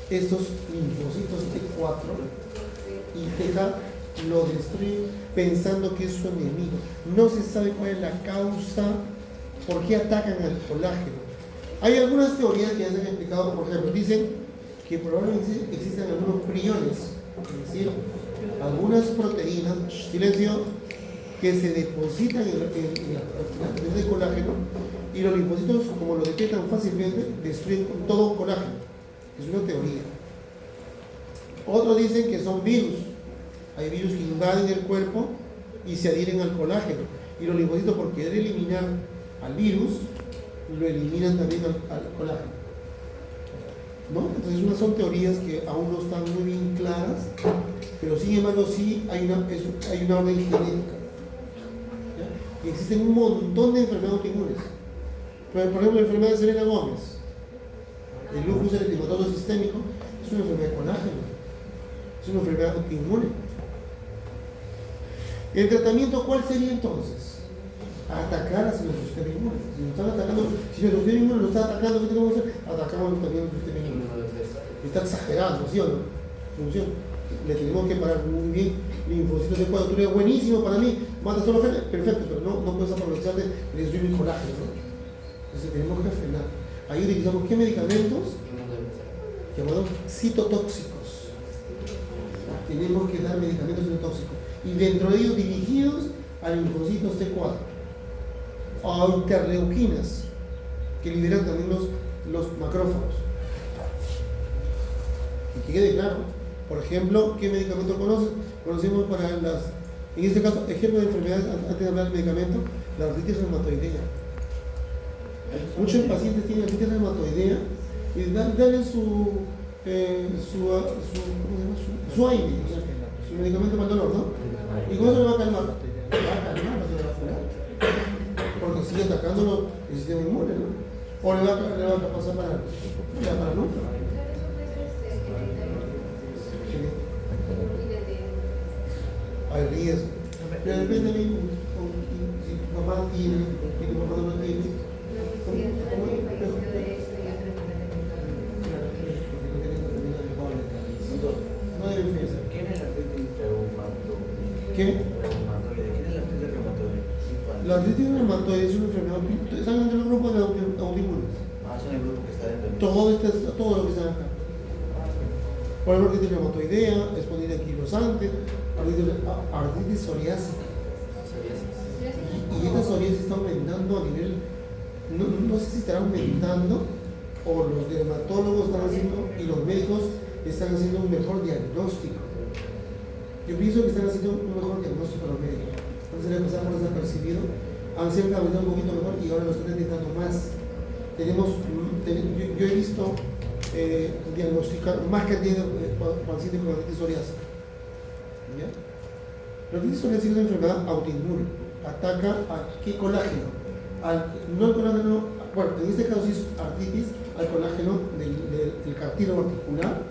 Speaker 1: estos linfocitos T4 y TK lo destruyen pensando que es su enemigo. No se sabe cuál es la causa, por qué atacan al colágeno. Hay algunas teorías que ya se han explicado, por ejemplo, dicen que probablemente existen algunos priones, es decir, algunas proteínas, silencio, que se depositan en la proteína de colágeno y los linfocitos, como lo detectan fácilmente, destruyen todo colágeno. Es una teoría. Otros dicen que son virus. Hay virus que invaden el cuerpo y se adhieren al colágeno. Y los linfocitos, por querer eliminar al virus, lo eliminan también al colágeno. ¿No? Entonces, unas son teorías que aún no están muy bien claras, pero sin embargo sí hay una orden genética. ¿Ya? Y existen un montón de enfermedades autoinmunes. Por ejemplo, la enfermedad de Selena Gómez, el lupus eritematoso sistémico, es una enfermedad de colágeno, es una enfermedad autoinmune. ¿El tratamiento cuál sería entonces? a atacar hacia nuestro sistema inmune. Si nos están atacando, si nuestro sistema inmune nos está atacando, ¿qué tenemos que hacer? Atacamos también nuestro sistema inmune. Está exagerado, ¿sí o no? Función. Le tenemos que parar muy bien linfocitos de cuadro. Tú eres buenísimo para mí, matas solo gente, perfecto, pero no puedes aprovecharte de destruir mi colágeno, ¿no? Entonces tenemos que frenar. Ahí utilizamos ¿qué medicamentos? Llamados citotóxicos. Tenemos que dar medicamentos citotóxicos. Y dentro de ellos dirigidos a linfocitos T4. O a interleuquinas, que liberan también los macrófagos. Y que quede claro, por ejemplo, ¿qué medicamento conoces? Conocemos para en este caso, ejemplo de enfermedades, antes de hablar del medicamento, la artritis reumatoidea. Muchos pacientes tienen artritis reumatoidea y dale su AINE, su medicamento para el dolor, ¿no? ¿Y cómo se le va a calmar? Va a calmar, no se le va a curar. Porque sigue atacándolo el sistema inmune, ¿no? O le va a pasar para nunca. Hay riesgo. Pero depende de mí, si mamá tiene, si tu papá no tiene. No debe ser.
Speaker 2: ¿Quién es la artritis reumatoide?
Speaker 1: ¿Qué?
Speaker 2: ¿Quién es la artritis reumatoide?
Speaker 1: La artritis reumatoide es una enfermedad. Están dentro del grupo de autoinmunes.
Speaker 2: Son el grupo que está dentro de
Speaker 1: Todo lo que está acá. Por ejemplo, artritis reumatoidea, espondilite artritis psoriásica. Y esta psoriasis está aumentando a nivel, no sé si estará aumentando o los dermatólogos están haciendo y los médicos están haciendo un mejor diagnóstico. Yo pienso que están haciendo un mejor diagnóstico los médicos. Antes de pasar por desapercibido, han sido un poquito mejor y ahora lo están detectando más. Yo he visto diagnosticar más cantidad de pacientes con artritis psoriásica. ¿Ya? La artritis psoriásica es una enfermedad autoinmune. Ataca a qué colágeno. No al colágeno, bueno, en este caso sí es artritis, al colágeno del cartílago articular,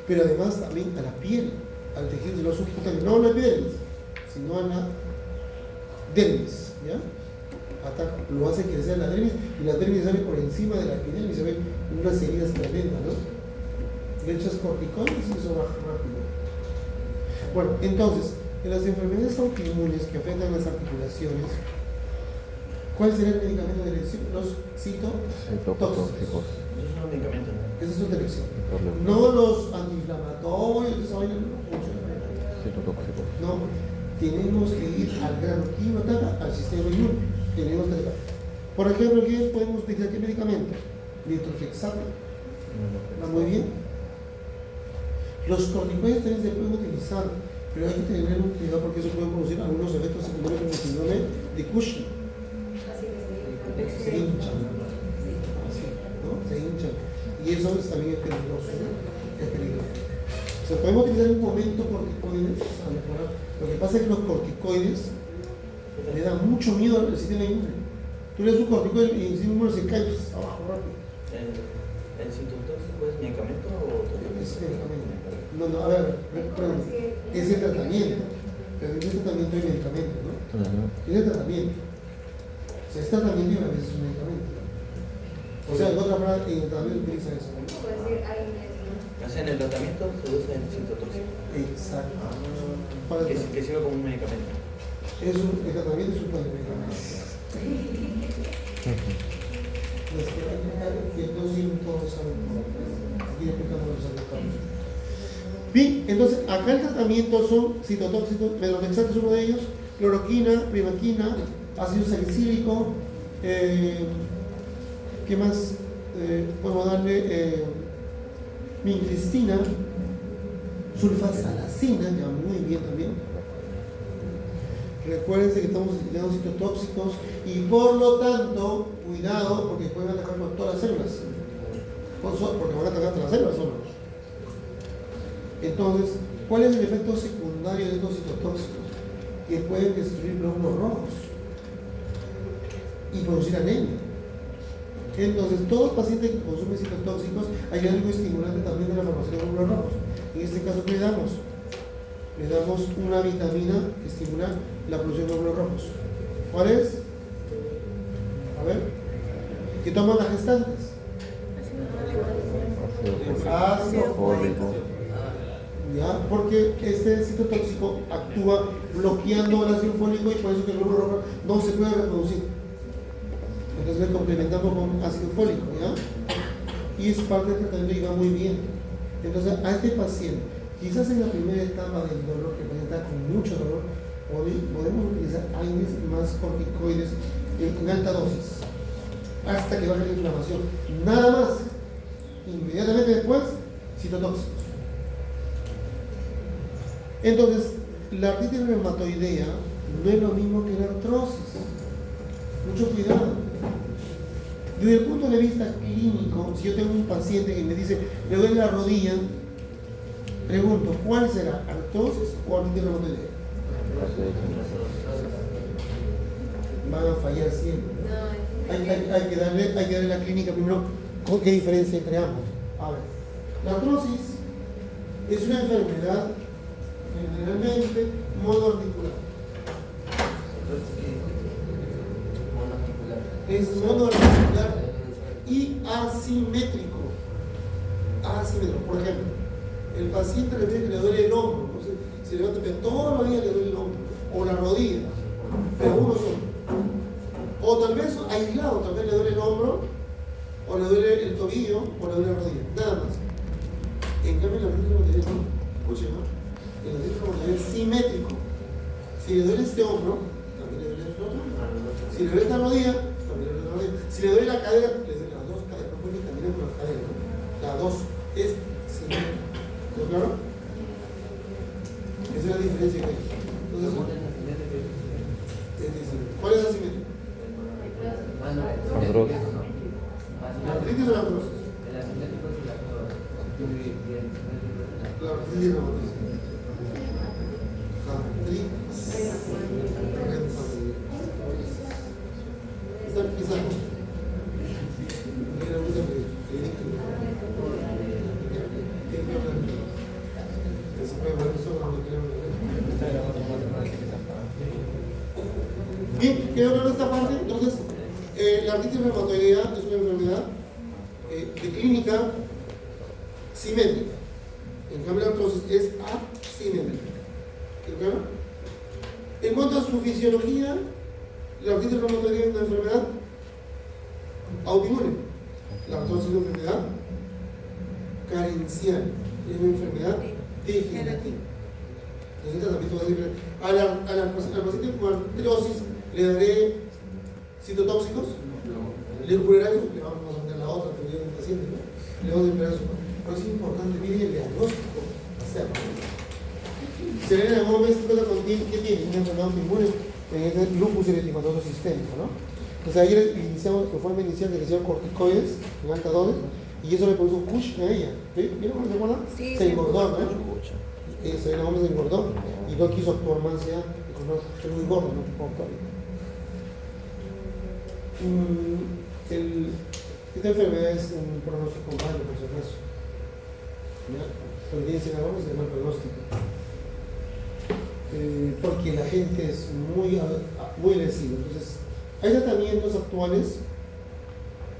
Speaker 1: pero además también a la piel, al tejido celular subcutáneo, no a la epidermis, sino a la dermis. ¿Ya? Ataca, lo hace crecer la dermis y la dermis sale por encima de la epidermis, se ven unas heridas tremendas, ¿no? Le echas corticoides y eso baja rápido. Bueno, entonces, en las enfermedades autoinmunes que afectan las articulaciones, ¿cuál será el medicamento de elección? Los citotóxicos.
Speaker 2: Esos son los medicamentos, ¿no?
Speaker 1: Esa es su elección. No los antiinflamatorios, esa vaina no funciona.
Speaker 4: Citotóxicos.
Speaker 1: No, tenemos que ir al grano. ¿Quién ataca? Al sistema inmune. Tenemos que atacar. Por ejemplo, ¿qué podemos utilizar? ¿Qué medicamento? Nitrofexato. ¿Va muy bien? Los corticoides también se pueden utilizar, pero hay que tener un cuidado porque eso puede producir algunos efectos secundarios como el síndrome de Cushing. Se hinchan. Así, ¿no? Se hinchan. Y eso también es peligroso, ¿no? Es peligroso. O sea, podemos utilizar en un momento corticoides a mejorar. Lo que pasa es que los corticoides le dan mucho miedo al sistema inmune. Tú le das un corticoide y el sistema inmune se cae abajo rápido.
Speaker 2: ¿El citotóxico es medicamento o tratamiento?
Speaker 1: Es medicamento. No, a ver, perdón. Es el tratamiento. Pero en el tratamiento hay medicamento, ¿no? Es el tratamiento. O sea, es tratamiento y a veces es un medicamento. O sea, en otra palabra, en el tratamiento utiliza eso.
Speaker 2: O sea, en el tratamiento se usa el citotóxico.
Speaker 1: Exacto.
Speaker 2: Que sirve como un medicamento.
Speaker 1: El tratamiento es un medicamento. Que no sirven todos saben. Aquí explicando los resultados. Bien, entonces acá el tratamiento son citotóxicos, metrofexato es uno de ellos, cloroquina, primaquina, ácido salicílico, ¿qué más? Podemos darle mincristina, sulfasalacina, que va muy bien también. Recuérdense que estamos utilizando citotóxicos y por lo tanto, cuidado porque pueden atacar con todas las células, porque van a atacar todas las células solo. Entonces, ¿cuál es el efecto secundario de estos citotóxicos? Que pueden destruir glóbulos rojos y producir anemia. Entonces, todo paciente que consume citotóxicos hay algo estimulante también de la formación de glóbulos rojos. En este caso, ¿qué le damos? Le damos una vitamina que estimula la producción de glóbulos rojos. ¿Cuál es? A ver, ¿qué toman las gestantes? Ácido fólico. ¿Ya? Porque este citotóxico actúa bloqueando el ácido fólico y por eso que el glóbulo rojo no se puede reproducir. Entonces le complementamos con ácido fólico, ¿ya? Y es parte del tratamiento y va muy bien. Entonces a este paciente, quizás en la primera etapa del dolor, que presenta con mucho dolor, podemos utilizar AINES más corticoides en alta dosis hasta que baje la inflamación. Nada más. Inmediatamente después, citotóxicos. Entonces, la artritis reumatoidea no es lo mismo que la artrosis. Mucho cuidado. Desde el punto de vista clínico, si yo tengo un paciente que me dice, le duele la rodilla, pregunto, ¿cuál será? ¿Artrosis o artritis reumatoidea? Van a fallar siempre. Hay que darle la clínica primero. ¿Qué diferencia entre ambos? A ver, la artrosis es una enfermedad generalmente monoarticular. Es monoarticular y asimétrico. Por ejemplo, el paciente le dice que le duele el hombro, no sé, si le levanta todos los días le duele el hombro, o la rodilla, pero uno solo. O tal vez aislado, tal vez le duele el hombro, o le duele el tobillo, o le duele la rodilla, nada más. En cambio, la artritis reumatoidea no. Escuchen, ¿no? El artritis reumatoidea es simétrico. Si le duele este hombro, también le duele el otro. Si le duele esta rodilla, también le duele la rodilla. Si le duele la cadera, le duele las dos caderas. No puede caminar con las caderas, ¿no? Las dos es simétrico. ¿Está claro? Esa es la diferencia que hay. Entonces, ¿cuál es asimétrico? ¿La artritis o la artrosis? La artritis reumatoidea. Está pisando. Bien, quedó claro esta parte. Entonces, la artritis reumatoidea es una enfermedad de clínica simétrica. En cambio, la artrosis es asimétrica. ¿Quedó claro? En cuanto a su fisiología, la artritis reumatoidea es una enfermedad autoinmune. La artrosis es una enfermedad carencial, es una enfermedad degenerativa. Entonces, al paciente con artrosis le daré citotóxicos, le curará eso, le vamos a meter la otra que viene el paciente, ¿no? Le vamos a emplear eso. Pero es importante, mire el diagnóstico. Selena Gómez, ¿qué tiene? Una enfermedad autoinmune, lupus eritematoso sistémico, ¿no? Entonces ayer iniciamos el informe inicial de que se llaman corticoides en alta dosis y eso le produjo un push a ella. ¿Vieron cómo se acuerdan? Sí, se engordó, ¿no? Selena Gómez se engordó y no quiso actuar más ya, dijo, no, soy muy gordo, no puedo actuar. Esta enfermedad es un pronóstico malo, por si acaso. Pero tiene Selena Gómez es mal pronóstico. Porque la gente es muy lesiva. Entonces, hay tratamientos actuales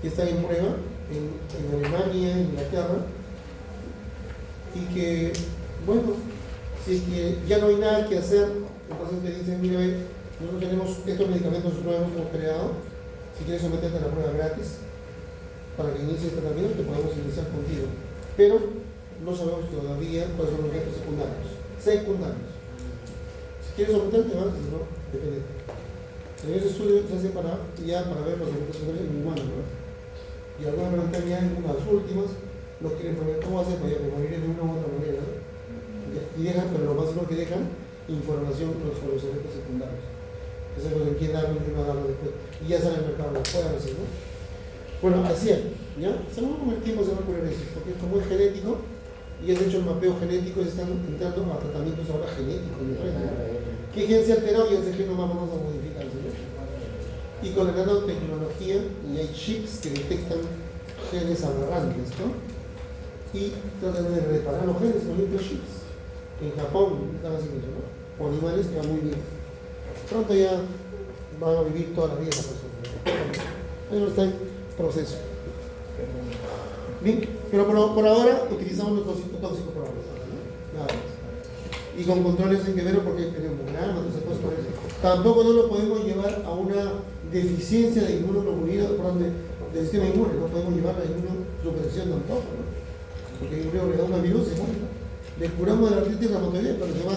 Speaker 1: que están en prueba en Alemania, en Inglaterra, y que, bueno, si es que ya no hay nada que hacer, entonces te dicen, mira, nosotros tenemos estos medicamentos nuevos que hemos creado, si quieres someterte a la prueba gratis, para que inicies el tratamiento, te podemos iniciar contigo. Pero no sabemos todavía cuáles son los efectos secundarios. Si quieres someterte, ¿no? Si no, depende. En ese estudio se hace para ver los efectos secundarios en humanos, ¿no? Y algunas preguntas ya en unas últimas los quieren poner cómo hacer para morir de una u otra manera, ¿no? Y dejan, pero lo más seguro que dejan información sobre los efectos secundarios. Eso es lo que quieren darlo y no darlo después. Y ya sale al mercado, lo pueden hacer, ¿no? Bueno, así es, ¿ya? Según el tiempo se va a ocurrir eso, porque como es genético, y has hecho el mapeo genético, y están entrando a tratamientos ahora genéticos diferentes. ¿Qué gen se ha alterado? Y ese gen nomás vamos a modificar, ¿sí? Y con la nanotecnología, y hay chips que detectan genes aberrantes, ¿no? Y tratan de reparar los genes con estos chips. En Japón están haciendo eso, ¿no? O animales que van muy bien. Pronto ya van a vivir toda la vida esa persona, ¿no? Pero está en proceso. Bien, pero por ahora utilizamos los tóxicos por ahora, ¿no? Nada más. Y con controles en que ver porque tenemos hemogramas, esas cosas por eso. Tampoco no lo podemos llevar a una deficiencia de inmunoglobulina, del sistema inmune, no podemos llevar a inmunosupresión tampoco, ¿no? Porque yo creo que le da una virus y se muere, ¿no? Le curamos de la artritis reumatoidea, pero se va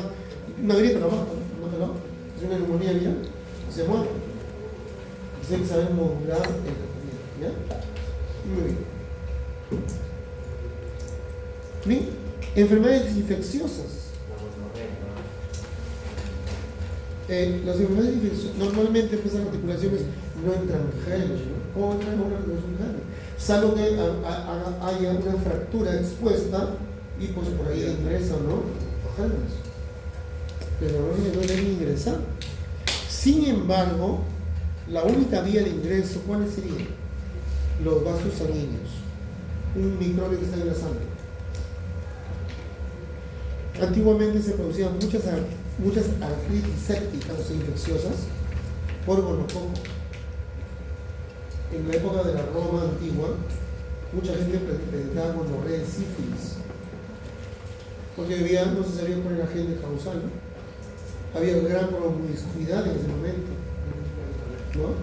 Speaker 1: una gripe nomás, ¿no? Es una neumonía viral, se muere. Entonces hay que saber modular el tratamiento, ¿ya? Muy bien. Bien, enfermedades infecciosas. Las enfermedades infecciosas normalmente esas articulaciones no entran gérmenes, ¿no? O entran una articulación gérmen, salvo que haya una fractura expuesta y pues por ahí ingresan, ¿no? Gérmenes. Pero normalmente no deben ingresar. Sin embargo, la única vía de ingreso, ¿cuáles serían? Los vasos sanguíneos, un microbio que está en la sangre. Antiguamente se producían muchas artritis sépticas o infecciosas por gonococo. En la época de la Roma antigua, mucha gente presentaba gonorrea y sífilis, porque no se sabía cuál era el agente causal, ¿no? Había gran promiscuidad en ese momento, ¿no?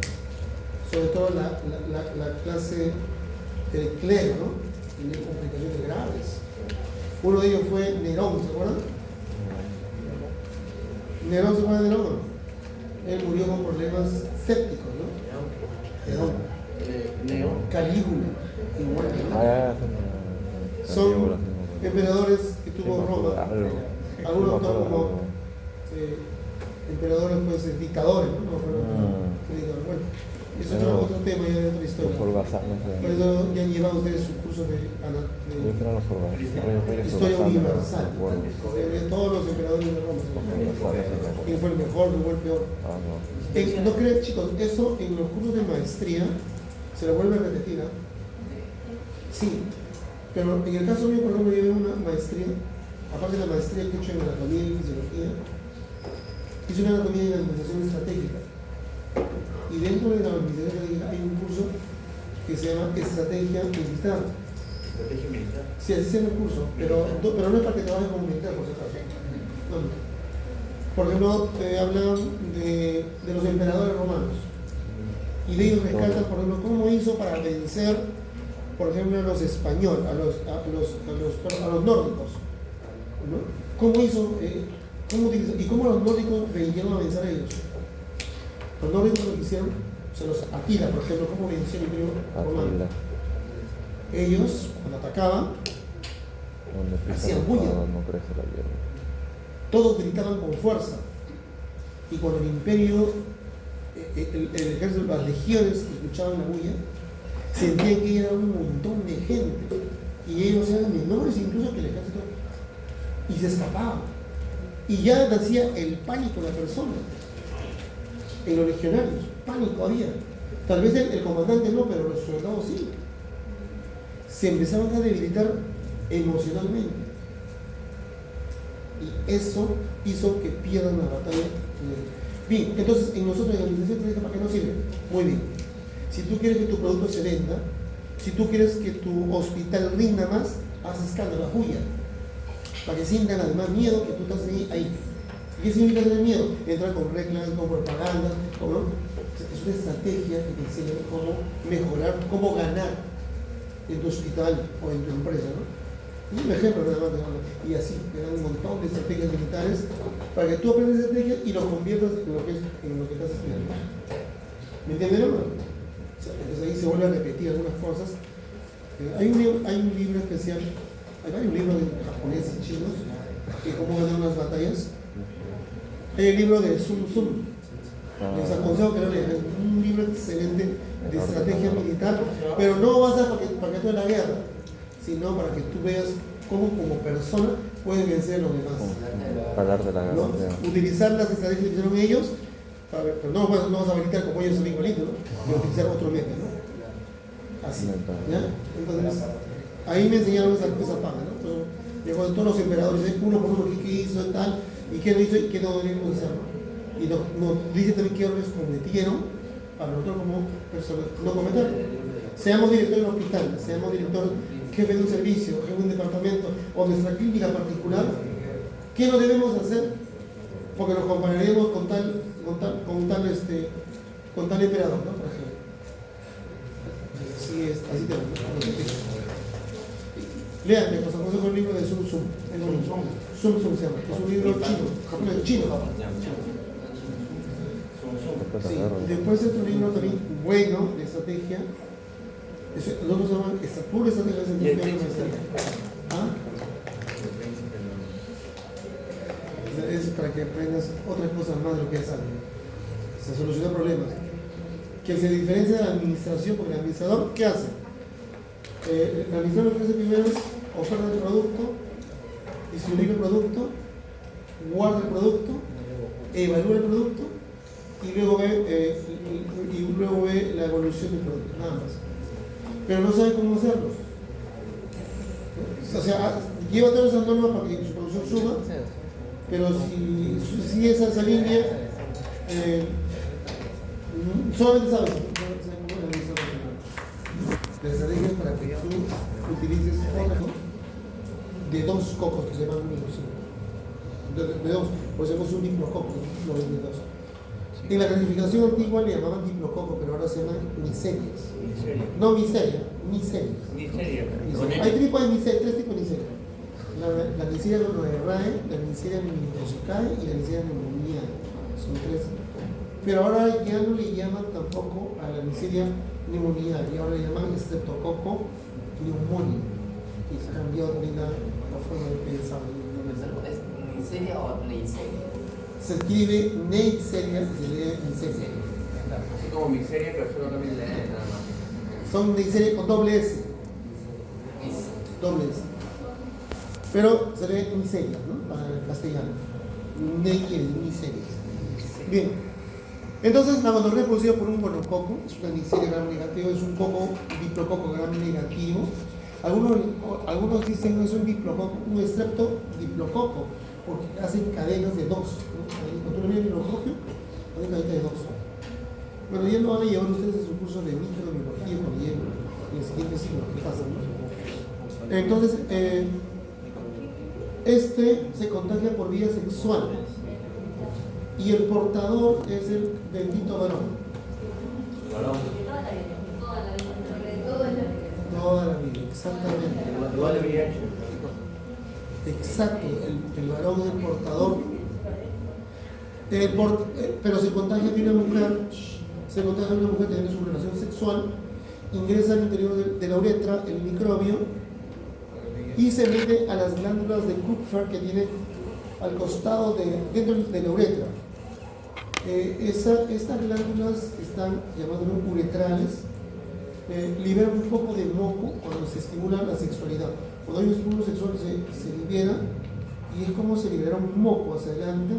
Speaker 1: Sobre todo la clase del clero, ¿no? Tenía complicaciones graves. Uno de ellos fue Nerón, ¿se acuerdan? Nerón, ¿se acuerdan de Nerón? Él murió con problemas sépticos, ¿no? Nerón. Calígula, igual, ¿no? Son emperadores que tuvo Roma. Algunos autores como emperadores, pues dictadores, ¿no? Bueno, eso es otro tema ya de otra historia. Por eso ya han llevado ustedes su curso de historia universal. De todos los emperadores de Roma. ¿Quién fue el mejor, quién fue el peor? No creen, chicos, eso en los cursos de maestría se lo vuelve a repetir, ¿eh? Sí, pero en el caso mío, por ejemplo, yo llevé una maestría, aparte de la maestría que he hecho en anatomía y fisiología, hice una anatomía en administración estratégica. Y dentro de la administración estratégica hay un curso que se llama Estrategia Militar.
Speaker 2: ¿Estrategia militar?
Speaker 1: Sí, así se llama el curso, pero no es para que trabajes como militar, por si acaso. No. Por ejemplo, te hablan de los emperadores romanos. Y de ellos rescatan, por ejemplo, cómo hizo para vencer, por ejemplo, a los españoles, a los nórdicos, ¿no? ¿Cómo hizo, cómo utilizó, y cómo los nórdicos vinieron a vencer a ellos? Los nórdicos lo que hicieron, se los Atila, por ejemplo, ¿cómo venció el imperio romano? Ellos, cuando atacaban, hacían bulla. Todos gritaban con fuerza. Y cuando el imperio, el ejército, las legiones escuchaban la bulla, sentían que era un montón de gente. Y ellos eran menores incluso que el ejército. Y se escapaban. Y ya nacía el pánico en la persona. En los legionarios, pánico había. Tal vez el comandante no, pero los soldados sí. Se empezaban a debilitar emocionalmente. Y eso hizo que pierdan la batalla. Bien, entonces en nosotros en la administración estratégica, ¿para qué nos sirve? Muy bien. Si tú quieres que tu producto se venda, si tú quieres que tu hospital rinda más, haz escándalo, bulla. Para que sientan además miedo que tú estás ahí. ¿Qué significa tener miedo? Entrar con reglas, con propaganda, ¿no? Es una estrategia que te enseña cómo mejorar, cómo ganar en tu hospital o en tu empresa, ¿no? Es un ejemplo nada más. Y así, te dan un montón de estrategias militares para que tú aprendas estrategias y lo conviertas en lo que estás estudiando. ¿Me entienden, no? Entonces ahí se vuelve a repetir algunas cosas. Hay un libro especial, hay varios libros de japoneses y chinos que cómo ganar unas batallas. Hay el libro de Sun Tzu. Les aconsejo que lo lean. Es un libro excelente de estrategia militar, pero no vas a para que tú en la guerra, sino para que tú veas cómo como persona puedes vencer a los demás.
Speaker 4: Hablar de la guerra.
Speaker 1: ¿No? Utilizar las estrategias que hicieron ellos, pero no vas a militar como ellos en igualito, ¿no? Y utilizar otro método, ¿no? Así. ¿Ya? Entonces, ahí me enseñaron esa parte, ¿no? Entonces, llegó de todos los emperadores, uno por uno, qué hizo y tal, y qué no hizo y qué no deberíamos hacer, ¿no? Y nos dice también qué errores cometieron para nosotros como personas no cometerlo. Seamos director de un hospital, seamos director, jefe de un servicio, jefe de un departamento o nuestra clínica particular, ¿qué no debemos hacer? Porque nos compararemos con tal emperador, ¿no? Por ejemplo. Así es, así te lo lean, pues acuerdo con el libro de Sun Tzu. Sun Tzu se llama, que es un libro chino, japonés, chino. Sí, después otro libro también bueno de estrategia, los otros se llaman pura estrategia de desempeño. ¿Ah? Es para que aprendas otras cosas más de lo que ya sabes. Se soluciona problemas. Que se diferencia de la administración, porque el administrador, ¿qué hace? El administrador lo que hace primero es oferta el producto, distribuir el producto, guarda el producto, evalúa el producto y luego ve la evolución del producto, nada más. Pero no sabe cómo hacerlo. O sea, lleva todas esas normas para que su producción suba, pero si sigue esa línea, solamente sabes cómo analizar la estrategia es para que tú utilices de dos cocos que se llaman de dos, por eso es un diplococo, no es de dos. En la clasificación antigua le llamaban diplococo, pero ahora se llaman miserias. No miseria, miserias. Hay tres tipos de miseria, la miseria gonorreae, la miseria meningococcae y la miseria pneumoniae. Son tres. Pero ahora ya no le llaman tampoco a la miseria pneumoniae, y ahora le llaman streptococo pneumoniae. Y se ha cambiado también la forma de pensar.
Speaker 5: ¿Es miseria o neisseria?
Speaker 1: Se escribe Neisseria y se lee miseria.
Speaker 2: Así como miseria, pero solo también le nada más.
Speaker 1: Son Neisseria con doble S. Doble S. Pero se lee miseria, ¿no? Para el castellano. Miseria. Bien. Entonces, la gonorrea es producida por un gonococo, es una Neisseria gram negativo, es un coco diplococo gram negativo. Algunos dicen que es un diplococo, un estrepto diplococo, porque hacen cadenas de dos. Cuando tú le miras el microscopio, hacen cadenas de dos. Bueno, ya no van a llevar ustedes en su curso de microbiología cuando lleguen en el siguiente siglo. ¿Qué pasa? ¿No? Entonces, se contagia por vía sexual y el portador es el bendito varón. Toda la vida, exactamente.
Speaker 2: Igual de VIH.
Speaker 1: Exacto, el varón es el portador. Pero se contagia de una mujer, que tiene su relación sexual, ingresa al interior de la uretra el microbio y se mete a las glándulas de Kupfer que tiene al costado dentro de la uretra. Estas glándulas están llamadas uretrales, liberan un poco de moco cuando se estimula la sexualidad. Cuando hay un estímulo sexual se libera y es como se libera un moco hacia adelante,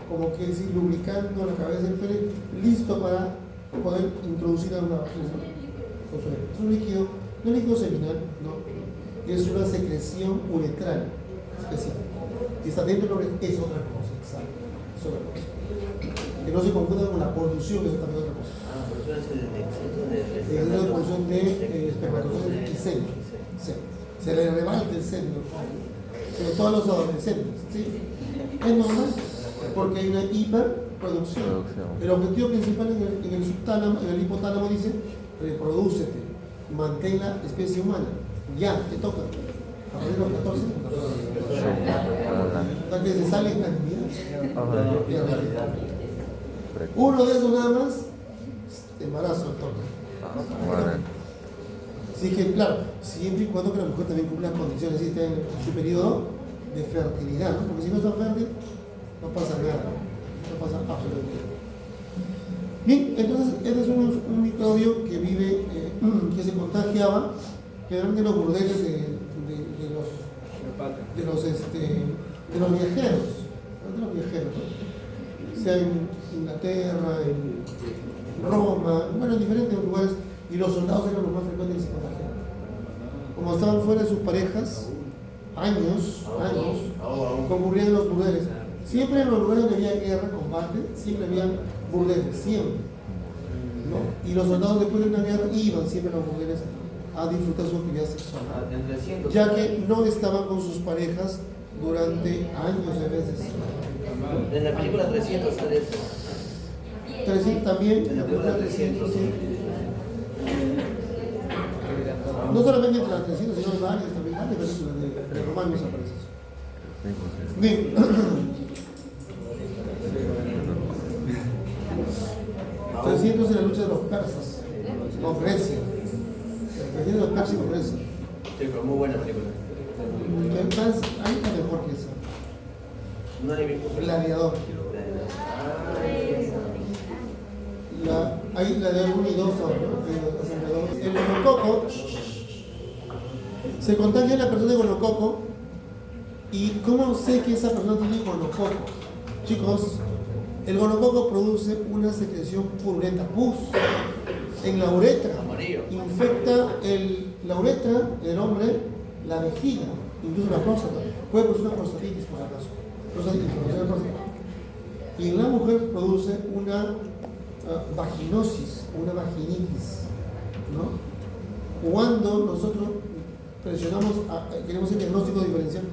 Speaker 1: como que decir, lubricando la cabeza del pene, listo para poder introducir a una vagina. Es un líquido, no líquido seminal, no, es una secreción uretral especial. Y está dentro de es otra cosa, exacto, es otra cosa. Que no se confunda con la polución, que es también otra cosa.
Speaker 2: Por eso es el exceso de
Speaker 1: Es la polución de espermatozoides y semen. Sí. Se le rebalta el seno, sobre todo a los adolescentes, ¿sí? Es normal, porque hay una hiperproducción. El objetivo principal en el subtálamo, en el hipotálamo dice, reprodúcete, mantén la especie humana, ya, te toca. A partir de los 14, hasta que se sale en cantidad. Uno de esos nada más, embarazo al toque. Así que, claro, siempre y cuando que la mujer también cumpla las condiciones, esté en su periodo de fertilidad, ¿no? Porque si no está fértil, no pasa nada, no pasa absolutamente nada. Bien, entonces, este es un microbio que vive, que se contagiaba generalmente en los burdeles de los viajeros, ¿no? Sea en Inglaterra, en Roma, bueno, en diferentes lugares. Y los soldados eran los más frecuentes que se contagiaban. Como estaban fuera de sus parejas, años, concurrían en los burdeles. Siempre en los lugares donde había guerra, combate, siempre había burdeles, siempre. ¿no? Y los soldados después de una guerra iban siempre las mujeres a disfrutar su actividad sexual,
Speaker 2: En 300.
Speaker 1: ya que no estaban con sus parejas durante años de veces.
Speaker 2: En la película 300 sale eso.
Speaker 1: 300 también, en la película 300, sí. No solamente entre las 300, sino varias también, varias películas de romanos aparece eso. Bien. 300 en la lucha de los persas con Grecia. 300 de los persas con Grecia.
Speaker 2: Sí, pero muy buena película.
Speaker 1: ¿Qué más? Hay una mejor que esa.
Speaker 2: No la he visto.
Speaker 1: Gladiador. Hay gladiador 1 y 2 ahora, ¿no? El gonococo se contagia a la persona de gonococo. ¿Y cómo sé que esa persona tiene gonococo? Chicos, el gonococo produce una secreción purulenta, pus, en la uretra.
Speaker 2: Amarillo.
Speaker 1: Infecta la uretra del hombre, la vejiga, incluso la próstata. Puede producir una prostatitis, por si acaso. Inflamación de próstata. Y en la mujer produce una vaginosis, una vaginitis, ¿no? Cuando nosotros presionamos, queremos el diagnóstico diferencial,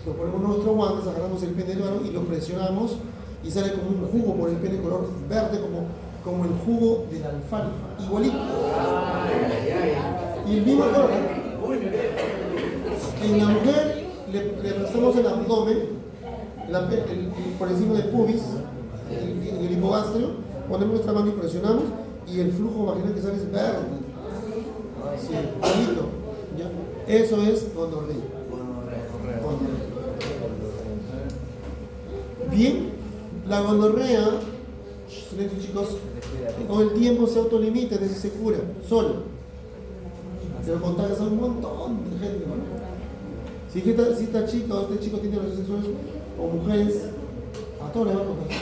Speaker 1: lo ponemos nuestros guantes, agarramos el pene del varón y lo presionamos y sale como un jugo por el pene color verde, como el jugo de la alfalfa, igualito. Y el mismo color. En la mujer le pasamos el abdomen, por encima del pubis, en el hipogastrio, ponemos nuestra mano y presionamos y el flujo vaginal que sale es verde. Sí, igualito. ¿Ya? Eso es gonorrea. Bien, la gonorrea, chicos, con el tiempo se autolimita, es decir, se cura, solo. Se lo contagias a un montón de gente, ¿no? Si esta chica o este chico tiene relaciones sexuales o mujeres, a todos les va a contagiar,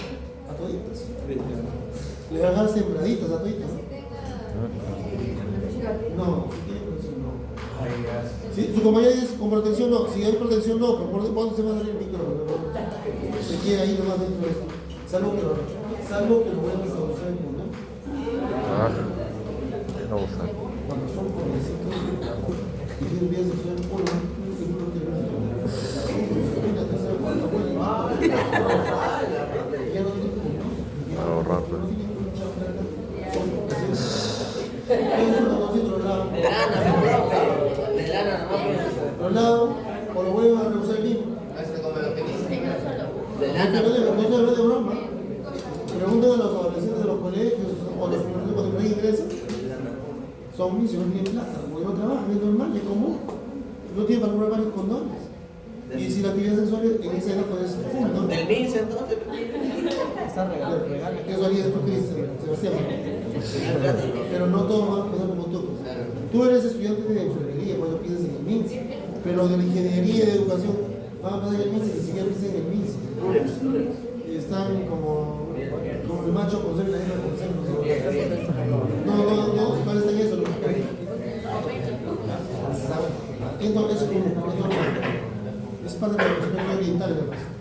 Speaker 1: a toditas. Le va a dejar sembraditas a toditas, ¿no? No, si tiene protección, no. Si su compañera dice con protección, no. Si hay protección, no. Pero ¿por dónde se va a dar el micrófono? Se queda ahí nomás dentro de esto. Salvo que lo vuelvas a usar, ¿no?
Speaker 4: No usa.
Speaker 1: Cuando son jovencitos y tienen vida sexual,
Speaker 4: Ahorrar.
Speaker 1: Los lados, o lo vuelven a reusar el mismo. No se de broma. Pregunten a los adolescentes de los colegios o los primeros cuando ingresan. Son misiones bien plata, porque no trabajan, es normal, es común. No tienen para comprar varios condones. Y si la actividad sexual en esa edad pues, es full, ¿no?
Speaker 2: Del MINSA entonces.
Speaker 1: ¿Qué salías tú, Cristian? Sebastián. Pero no todos van a empezar como tú. Tú eres estudiante de enfermería cuando piensas en el MINSA, pero de la ingeniería y de educación van a empezar en el MINSA y ni siquiera piensan en el MINSA. Y están como el macho con ser y la hembra con ser. No, ¿cuál está en eso? Entonces, es parte de la conocimiento oriental,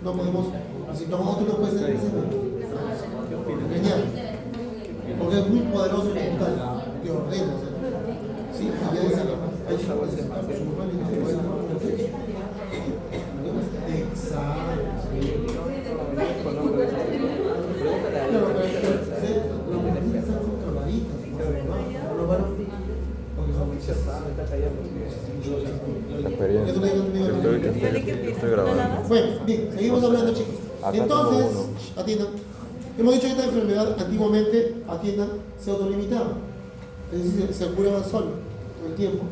Speaker 1: no podemos, si no, tú no puedes ser engañar, porque es muy poderoso el mental, que ordena, sí, y ya dice, hay que ser exacto.
Speaker 4: La experiencia. Estoy grabando.
Speaker 1: Bueno, bien, seguimos hablando, chicos. Entonces, atiendan. Hemos dicho que esta enfermedad antiguamente, atiendan, se autolimitaba. Es decir, se curaba solo con el tiempo.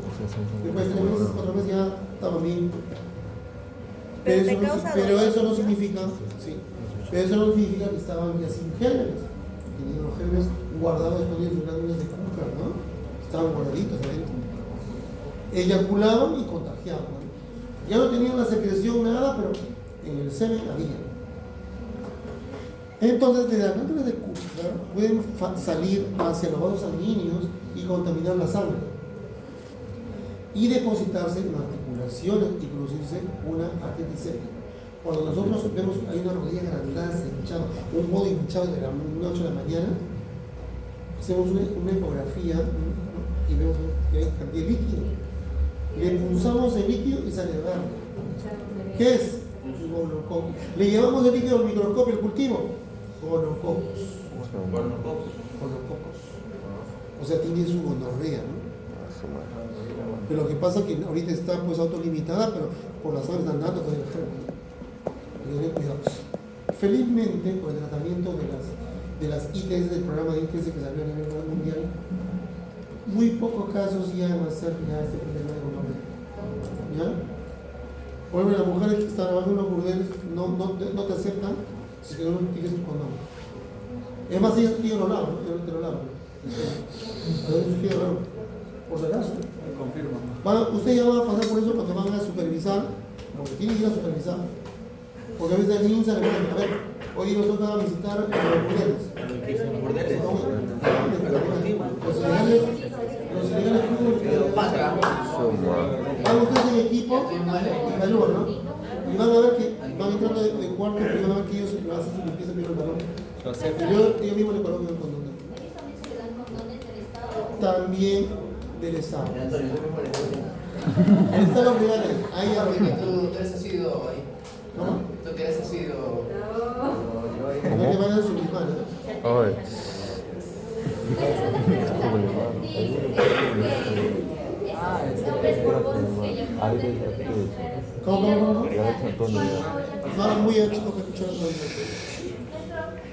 Speaker 1: Después de 3 meses, 4 meses ya estaban bien. Pero eso no significa, sí, pero eso no significa que estaban ya sin gérmenes. Tenían los gérmenes guardados escondidos en glándulas de Cooper, ¿no? Estaban guardaditos adentro. Eyaculaban y contagiaban, ¿no? Ya no tenían la secreción, nada, pero en el semen había. Entonces, de las glándulas de Cooper pueden salir hacia los vasos sanguíneos y contaminar la sangre y depositarse en articulaciones y producirse una artritis séptica. Cuando nosotros vemos hay una rodilla agrandada, hinchada, un modo hinchado de las 8 de la mañana, hacemos una ecografía, ¿no? Y vemos que hay cantidad de líquido. Le pulsamos el líquido y sale verde. ¿Qué es? Gonococcus. Le llevamos el líquido al microscopio, el cultivo. Gonococcus. Gonococcus. O sea, tiene su gonorrea, ¿no? Pero lo que pasa es que ahorita está pues autolimitada, pero por la sangre están dando todo el germen. Cuidado. Felizmente, por el tratamiento de las ITS, del programa de ITS que salió a nivel mundial, muy pocos casos llegan a ser ya este problema de gonorrea. ¿Ya? Por ejemplo, las mujeres que están trabajando en los burdeles no te aceptan si que no tienes tu condón. Es más, ellos lo lavan, ¿no? Yo te lo lavo. Por si acaso. Usted ya va a pasar por eso cuando van a supervisar, porque tienen que ir a supervisar. Porque a veces el niño se le pone, a ver, hoy nos toca visitar los burdeles.
Speaker 2: Los burdeles.
Speaker 1: Los ilegales públicos. Van ustedes en equipo y evalúan, ¿no? Y van a ver que van entrando de cuarto y van a ver que ellos lo hacen su limpieza primero el balón. Yo mismo le coloco el condón. También del Estado. El Estado regala ahí arriba.
Speaker 5: ¿Tú eres asiduo ahí?
Speaker 1: ¿Cómo?
Speaker 5: ¿Tú que eres asiduo?
Speaker 1: No te vayan a sublimar,
Speaker 4: Ay.
Speaker 1: ¿Cómo?
Speaker 4: Antonio.
Speaker 1: No, muy chico que escuchar eso.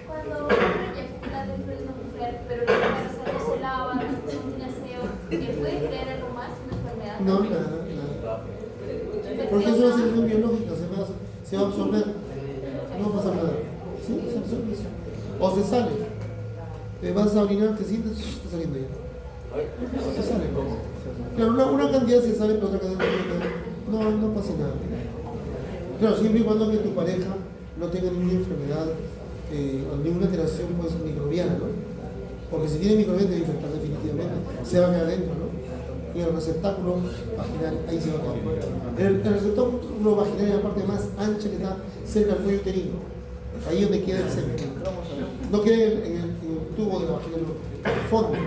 Speaker 3: Cuando un hombre eyacula dentro de una mujer, pero la cabeza no se lava, no se hace un aseo, ¿puede crear algo más, una enfermedad?
Speaker 1: No, nada. Porque es una selección biológica, se va a absorber. No pasa nada. Sí, se absorbe eso. O se sale. Te vas a orinar, te sientes, está saliendo ya. Se sale. Claro, una cantidad se sale, pero otra cantidad no pasa nada. Claro, siempre y cuando que tu pareja no tenga ninguna enfermedad o ninguna alteración pues, microbiana, ¿no? Porque si tiene microbiana debe infectar definitivamente, se va a quedar adentro, ¿no? Y el receptáculo vaginal, ahí se va a quedar. El receptáculo vaginal es la parte más ancha que está cerca del cuello uterino, ahí donde queda el semen. No queda en el tubo de la vagina, no, el fondo.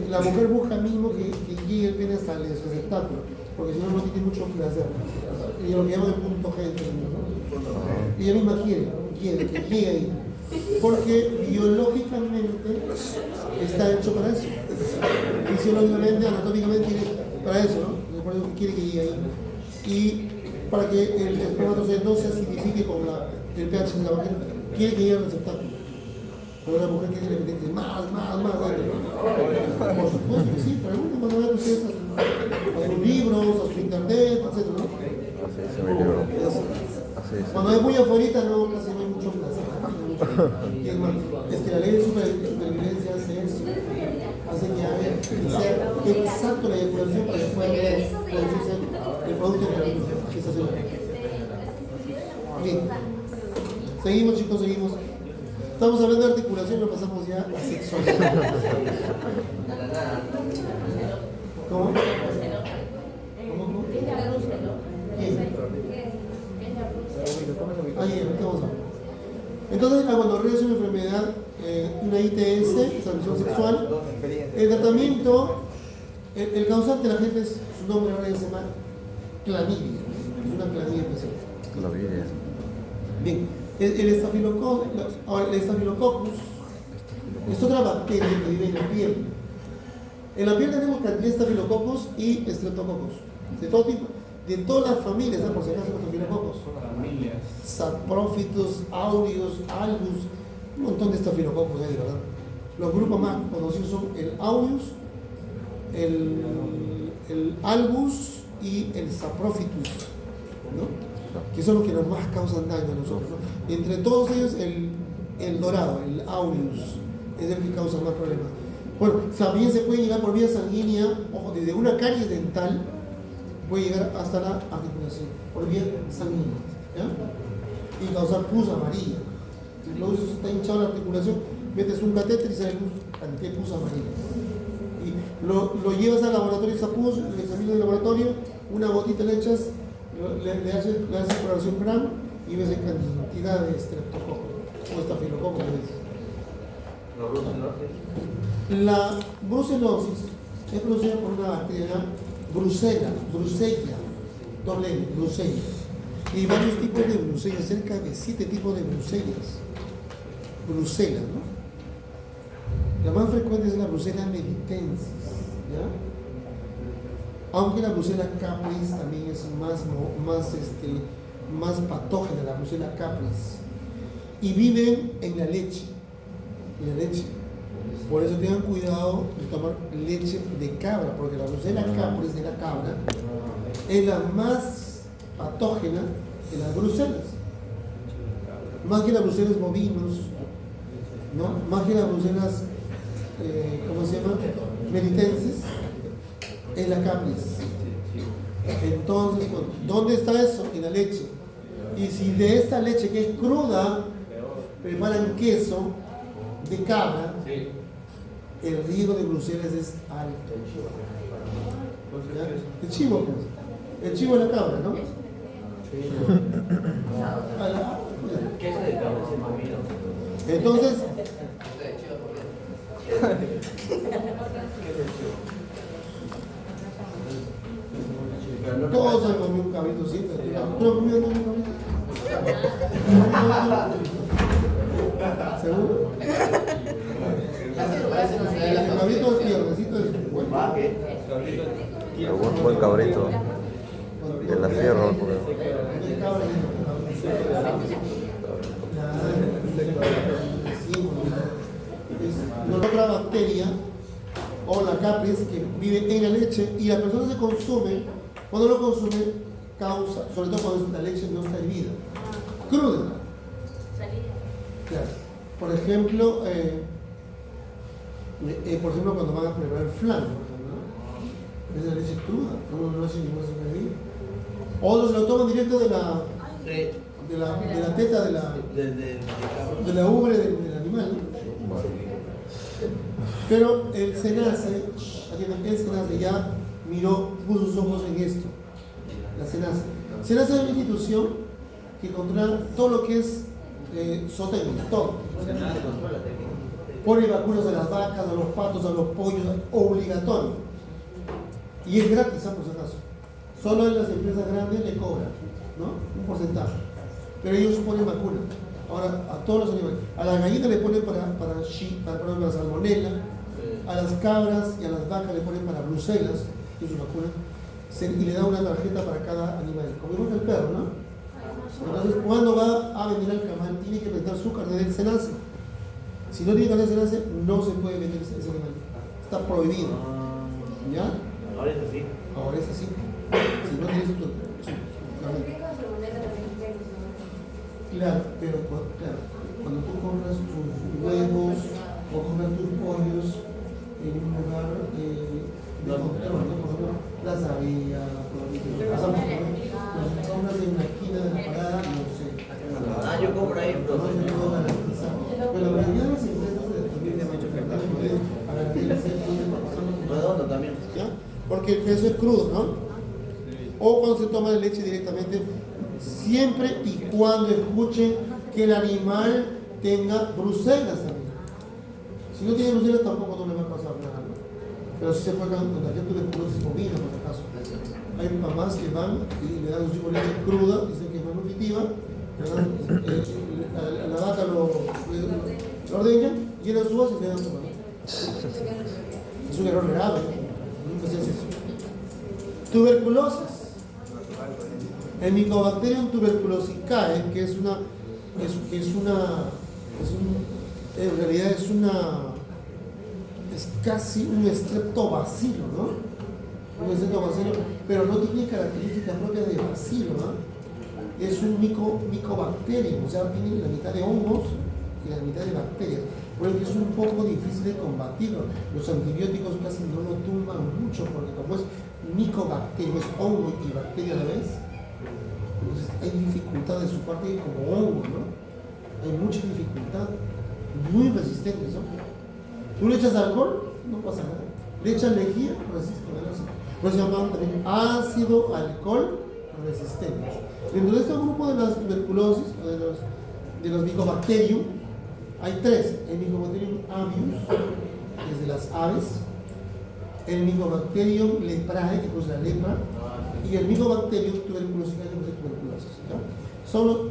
Speaker 1: La mujer busca mismo que llegue el pene hasta el receptáculo, porque si no, no tiene mucho placer. Y lo que llaman el punto G, ¿no? Y ella misma quiere que llegue ahí, porque biológicamente está hecho para eso. Fisiológicamente, anatómicamente, para eso, ¿no? Por eso quiere que llegue ahí. Y para que el espermatozoide no se acidifique con el pH de la vagina, quiere que llegue al receptáculo. Pero la mujer quiere que le penetre más dentro, ¿no? Por supuesto que sí, pregunten cuando vean ustedes a sus libros, a su internet, etc. ¿no?
Speaker 4: Así dice mi libro. Así dice.
Speaker 1: Cuando es muy afuera, no, casi no hay mucho placer. Y es más, es que la ley de supervivencia hace eso. Hace que sea exacto la eyaculación para que pueda producirse el producto de la gestación. Bien. Seguimos, chicos, seguimos. Estamos hablando de articulación, lo pasamos ya a sexualidad. ¿Cómo? ¿Cómo? ¿Quién? Ahí, vamos a ver. Entonces, la gonorrea es una enfermedad, una ITS, transmisión sexual. El tratamiento, el causante de la gente es, su nombre ahora se llama clamidia. Es una clamidia especial.
Speaker 4: Clamidia.
Speaker 1: Bien. El estafilococcus es otra bacteria que vive en la piel. En la piel tenemos cantidad de estafilococcus y streptococcus. De todo tipo, de todas las familias, ¿no? Por si acaso, estafilococcus. Saprophytus, aureus, albus, un montón de estafilococcus ahí, ¿verdad? Los grupos más conocidos son el aureus, el albus y el saprophytus, ¿no? Que son los que nos más causan daño a nosotros, ¿no? Entre todos ellos, el dorado, el aureus, es el que causa más problemas. Bueno, también se puede llegar por vía sanguínea, ojo, desde una caries dental, puede llegar hasta la articulación, por vía sanguínea, ¿ya? Y causar pus amarilla. Si luego está hinchado la articulación, metes un catéter y sale cantidad de pus amarilla. Y lo llevas al laboratorio, esa pus, lo examinas en el laboratorio, una gotita le echas, le haces exploración Gram y ves en cantidad de streptococcus o estafilococcus.
Speaker 2: Los brucelosis.
Speaker 1: La brucelosis es producida por una bacteria Brucella, doble L, Brucella. Y hay varios tipos de Brucella, cerca de 7 tipos de Brucellas. Brucella, ¿no? La más frecuente es la Brucella meditensis, ¿ya? Aunque la Brucella capris también es más patógena, la Brucella capris. Y viven en la leche. Por eso tengan cuidado de tomar leche de cabra, porque la Brucella capris de la cabra es la más patógena de las brucelas. Más que las brucelas bovinos, ¿no? Más que las brucelas, ¿cómo se llama? Meditenses, es la capris. Entonces, ¿dónde está eso? En la leche. Y si de esta leche que es cruda preparan queso de cabra, el riesgo de brucelas es alto. ¿Ya? El chivo, pues. El chivo es la cabra, ¿no?
Speaker 2: Queso de cabra es el mamilo.
Speaker 1: Entonces, todos han comido un cabrito siempre. ¿Tú has comido un cabrito? ¿Seguro? El cabrito es piernecito es bueno.
Speaker 4: Buen cabrito. Y en la sierra, porque
Speaker 1: El cabra es otra bacteria o la capris que vive en la leche y la persona se consume, cuando lo consume causa, sobre todo cuando la leche no está hervida, cruda. Claro. Por ejemplo, cuando van a preparar flan, ¿no? Es la leche cruda, no hace ninguna hervida. Otros lo toman directo de la teta de la ubre del animal, ¿no? Pero el SENACE ya miró, puso sus ojos en esto. La SENACE es una institución que controla todo lo que es zootecnia, todo. Pone vacunas a las vacas, a los patos, a los pollos, obligatorio. Y es gratis, por si acaso. Solo en las empresas grandes le cobran, ¿no? Un porcentaje. Pero ellos ponen vacuna. Ahora, a todos los animales. A las gallinas le ponen para salmonella, a las cabras y a las vacas le ponen para brucelas, que es una vacuna, y le da una tarjeta para cada animal. Como igual que el perro, ¿no? Entonces, cuando va a vender al camal, tiene que presentar su carnet del SENACE. Si no tiene carnet del SENACE, no se puede vender ese animal. Está prohibido. ¿Ya?
Speaker 2: Ahora es así.
Speaker 1: Ahora es así. Si no tienes tu carnet. Claro, pero cuando tú compras tus huevos o compras tus pollos en un lugar de control, ¿no? Por ejemplo, las avías, las compras en una esquina de la parada, no sé.
Speaker 2: Yo compro ahí.
Speaker 1: No garantizado. Pero la mayoría de las empresas
Speaker 2: Redondo también.
Speaker 1: ¿ya? Porque el queso es crudo, ¿no? O cuando se toma la leche directamente, siempre y cuando escuchen que el animal tenga brucelas también. Si no tiene brucelas tampoco no le va a pasar nada, ¿no? Pero sí se puede contagiar tuberculosis bovina, por si acaso. Hay mamás que van y le dan su leche cruda, dicen que es más nutritiva, a la vaca lo ordeñan, llenan su vaso y le dan su mano. Es un error grave, nunca se hace eso. Tuberculosis. El Mycobacterium tuberculosicae, que en realidad es casi un streptobacilo, ¿no? Un streptobacilo, pero no tiene características propias de bacilo, ¿no? Es un Mycobacterium, o sea, tiene la mitad de hongos y la mitad de bacterias, por lo que es un poco difícil de combatirlo. Los antibióticos casi no lo tumban mucho, porque como es Mycobacterium, es hongo y bacteria a la vez. Entonces hay dificultad de su parte como hongo, ¿no? Hay mucha dificultad, muy resistentes, ¿no? Tú le echas alcohol, no pasa nada. Le echas lejía, resiste con el ácido. Por eso se llaman también ácido alcohol resistentes. Dentro de este grupo de las tuberculosis, de los Mycobacterium, Hay tres: el Mycobacterium avius, que es de las aves, el Mycobacterium leprae, que causa la lepra, y el Mycobacterium tuberculosis, que causa tuberculosis. ¿Ya?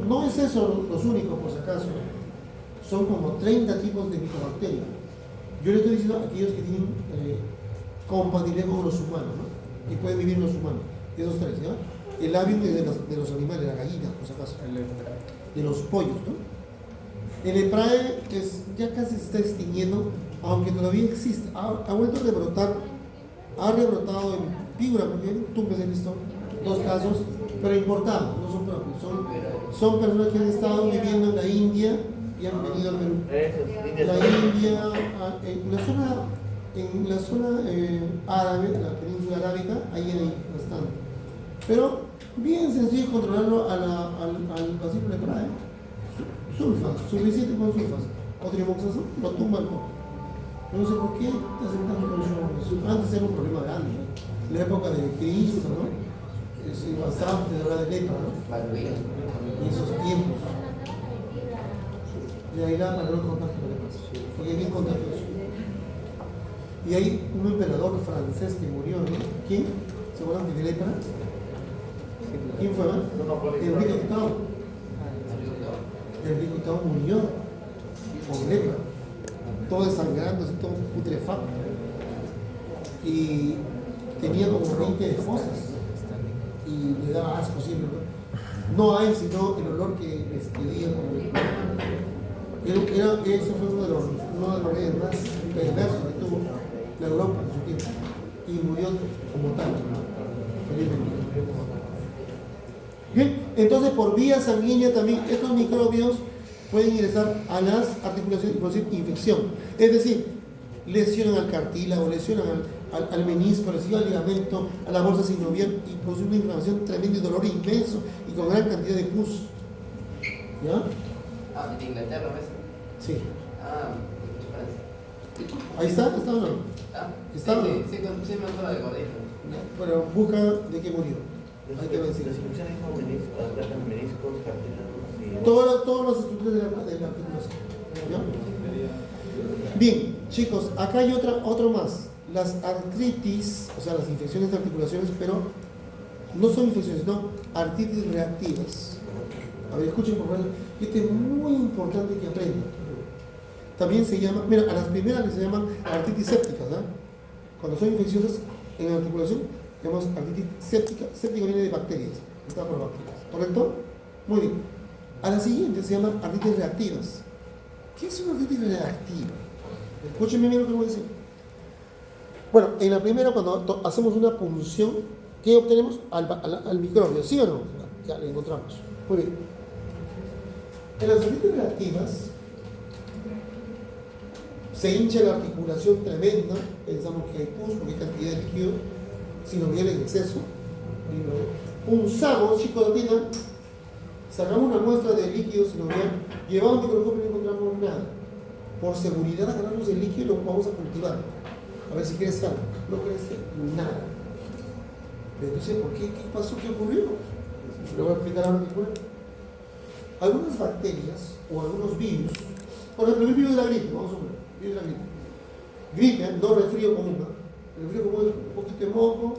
Speaker 1: No es eso los únicos, por si acaso. Son como 30 tipos de Mycobacterium. Yo le estoy diciendo a aquellos que tienen compatibilidad con los humanos, ¿no? Y pueden vivir los humanos. Esos tres, ¿ya? El avium es de los animales, la gallina, por si acaso. De los pollos, ¿no? El leprae ya casi se está extinguiendo, aunque todavía existe. Ha vuelto a rebrotar, ha rebrotado en Piura, porque tú me has visto 2 casos, pero importados, no son propios. Son personas que han estado viviendo en la India y han venido al Perú. La India, en la zona árabe, la península arábica, ahí hay bastante. Pero bien sencillo controlarlo al bacilo leprae. Sulfas, suficiente con sulfas. O trimoxazol, lo tumba el poco. No sé por qué hacen tanto con eso. Antes era un problema grande, ¿no? La época de Cristo, ¿no? Es bastante de la de lepra, ¿no? En esos tiempos. De ahí la mayor contacto con lepra, porque es bien contagioso. Y hay un emperador francés que murió, ¿no? ¿Quién? ¿Se acuerdan de lepra? ¿Quién fue? Enrique VIII. Enrique VIII murió con lepra, todo desangrándose, todo putrefacto, y tenía como 20 esposas y le daba asco siempre, no a él, sino el olor que despedía como eso fue uno de los reyes más perversos que tuvo la Europa en su tiempo, y murió como tal, felizmente. Bien, entonces por vía sanguínea también estos microbios pueden ingresar a las articulaciones y producir infección. Es decir, lesionan al cartílago, lesionan al menisco, lesionan al ligamento, a la bolsa sinovial y producen una inflamación tremenda y dolor inmenso y con gran cantidad de pus. ¿Ya?
Speaker 5: Ah, de Inglaterra, ¿ves?
Speaker 1: Sí.
Speaker 5: Ah,
Speaker 1: Ahí está, ¿está o no? ¿Está o no?
Speaker 5: Sí, me acuerdo de gordito.
Speaker 1: Pero busca de qué murió. Ahí te voy a decir.
Speaker 2: Las infecciones como meniscos, cartílagos y...
Speaker 1: Todos los estructuras de la articulación. ¿Ya? Bien, chicos, acá hay otro más. Las artritis, o sea, las infecciones de articulaciones, pero no son infecciones, sino artritis reactivas. A ver, escuchen por favor. Este es muy importante que aprendan. También se llama, mira, a las primeras les se llaman artritis sépticas, ¿ah? Cuando son infecciosas en la articulación, llamamos artritis séptica. Séptica viene de bacterias, está por bacterias, ¿correcto? Muy bien. A la siguiente se llaman artritis reactivas. ¿Qué es una artritis reactiva? Escúchenme bien lo que voy a decir. Bueno, en la primera, cuando hacemos una punción, ¿qué obtenemos? Al microbio, ¿sí o no? Ya lo encontramos. Muy bien. En las artritis reactivas se hincha la articulación tremenda, pensamos que hay pus porque hay cantidad de líquido sinovial en exceso. Punzamos, chicos, atiendan, sacamos una muestra de líquido sinovial, llevamos microscopio y no encontramos nada. Por seguridad agarramos el líquido y lo vamos a cultivar. A ver si crece algo. No crece nada. Pero entonces, ¿por qué? ¿Qué pasó? ¿Qué ocurrió? Le voy a explicar ahora qué ocurrió. Algunas bacterias o algunos virus, por ejemplo, el virus de la gripe, vamos a ver, virus de la gripe. Gripe, no resfrío común, ¿no? El resfrío común es un poquito de moco,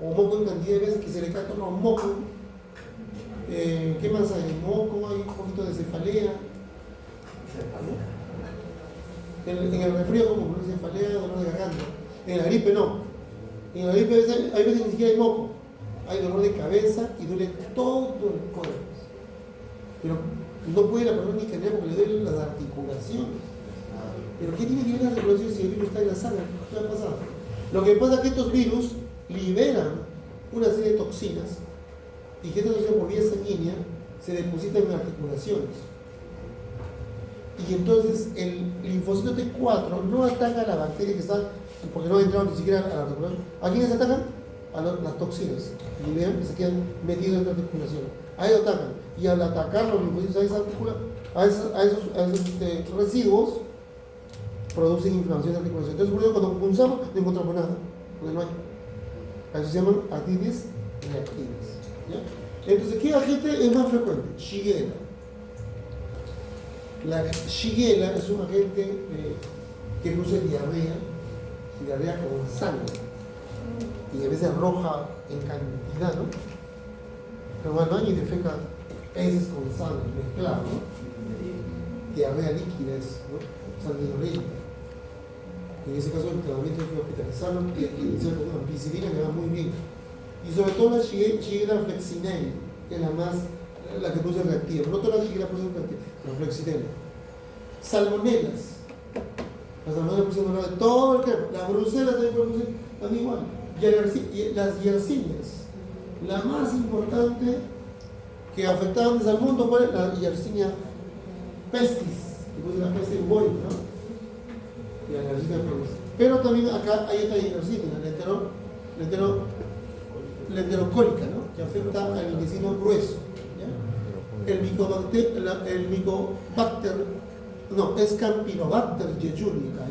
Speaker 1: o moco en cantidad de veces que se le cae todo un moco. ¿Qué más hay? Moco, hay un poquito de cefalea. En el resfrío común, cefalea, dolor de garganta. En la gripe no. En la gripe hay veces que ni siquiera hay moco. Hay dolor de cabeza y duele todo el cuerpo. Pero no puede la persona ni caminar porque le duelen las articulaciones. ¿Pero qué tiene que ver las articulaciones si el virus está en la sangre? ¿Qué ha pasado? Lo que pasa es que estos virus liberan una serie de toxinas y que estas toxinas por vía sanguínea se depositan en articulaciones. Y entonces el linfocito T4 no ataca a la bacteria que está, porque no ha entrado ni siquiera a la articulación. ¿A quiénes atacan? A las toxinas. Liberan que se quedan metidos en la articulación. A ellos atacan. Y al atacar los linfocitos a esos residuos, producen inflamación de articulación. Entonces, por eso, cuando punzamos, no encontramos nada, porque no hay. A eso se llaman artritis reactivas. ¿Ya? Entonces, ¿qué agente es más frecuente? Shigella. La shigella es un agente que produce diarrea con sangre, y a veces roja en cantidad, ¿no? Pero al baño y defeca peces con sangre mezclado, ¿no? Diarrea líquida es, ¿no? Sanguinolenta. En ese caso el tratamiento hay que hospitalizarlo y hay que iniciar con una ampicilina que va muy bien. Y sobre todo la Shigella flexinella, que es la que produce reactiva. No toda la Shigella produce reactiva, la flexinella. Salmonelas. Las salmonelas producen de todo el cuerpo. Las brucelas también producen igual. Y las yersinias. La más importante que afectaba antes al mundo fue la Yersinia pestis, que produce la peste bubónica, ¿no? Y la Yersinia pestis. Pero también acá hay otra Yersinia, la enterocólica, ¿no? Que afecta al intestino grueso. ¿Ya? El Mycobacter, no, es Campylobacter jejuni, ¿no?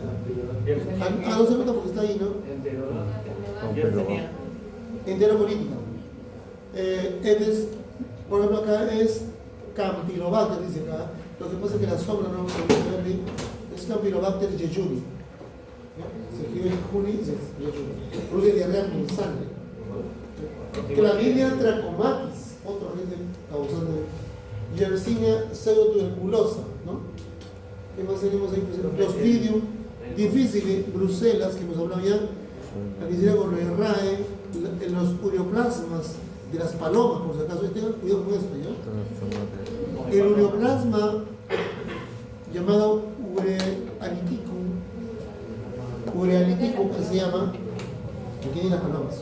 Speaker 1: No se nota porque está ahí, ¿no? Enterocolítica. Por ejemplo, acá es Campylobacter, dice acá. Lo que pasa es que la sombra no se puede ver bien. Es Campylobacter jejuni. Se escribe juni, se jejuni. Produce diarrea con sangre. Clamidia trachomatis, otro agente causante. Yersinia pseudotuberculosa, ¿no? ¿Qué más tenemos ahí? Clostridium difficile, Bruselas, que hemos hablado ya. La visita con el RAE, en los ureoplasmas de las palomas, por si acaso, tengan cuidado con esto, ¿ya? El ureoplasma llamado ureaniticum, que se llama, que tiene las palomas.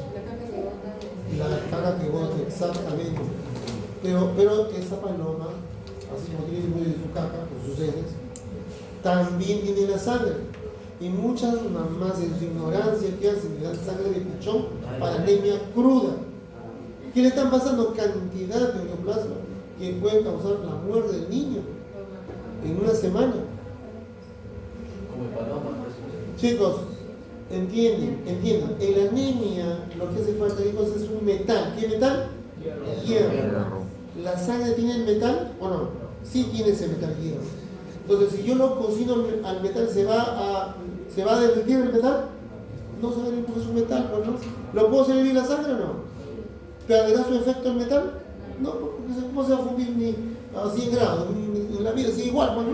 Speaker 1: La caca que bota, exactamente. Pero esa paloma, así como tiene el medio de su caca, con sus heces, también tiene la sangre. Y muchas mamás en su ignorancia que hacen, le dan sangre de pichón para anemia cruda. ¿Qué le están pasando? Cantidad de ureoplasma que puede causar la muerte del niño en una semana. Chicos, entiendan. En la anemia lo que hace falta, chicos, es un metal. ¿Qué metal? Hierro. ¿La sangre tiene el metal o no? Sí tiene ese metal, hierro. Entonces, si yo lo cocino al metal, ¿se va a derretir el metal? No se va a derretir porque es un metal, ¿no? ¿Lo puedo hacer hervir la sangre o no? ¿Perderá su efecto el metal? No, porque ¿cómo se va a fundir ni a 100 grados? En la vida sigue igual, ¿no?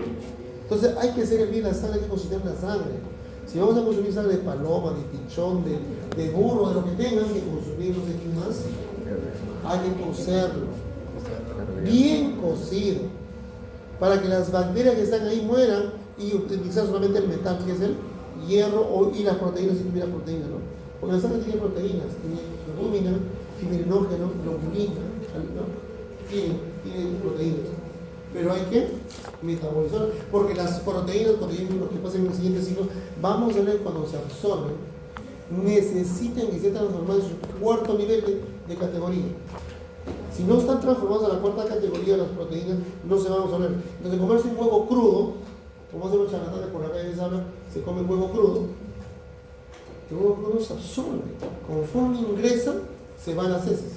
Speaker 1: Entonces, hay que hacer hervir la sangre, hay que cocinar la sangre. Si vamos a consumir sangre de paloma, de pichón, de burro, de lo que tengan que consumir, no sé qué más, hay que cocerlo. Bien cocido. Para que las bacterias que están ahí mueran y utilizar solamente el metal, que es el hierro, y las proteínas si tuviera proteínas, ¿no? Porque la sangre tiene proteínas, tiene albúmina, fibrinógeno, globulina, ¿no? Tiene proteínas. Pero hay que metabolizar, porque las proteínas, cuando lleguen los que pasen en el siguiente ciclo, vamos a ver cuando se absorben, necesitan que se transformen en su cuarto nivel de categoría. Si no están transformados a la cuarta categoría de las proteínas, no se van a absorber. Entonces, comerse un huevo crudo, como hacen los charlatanes por acá y les hablan, se come el huevo crudo. El huevo crudo se absorbe. Conforme ingresa, se van las heces.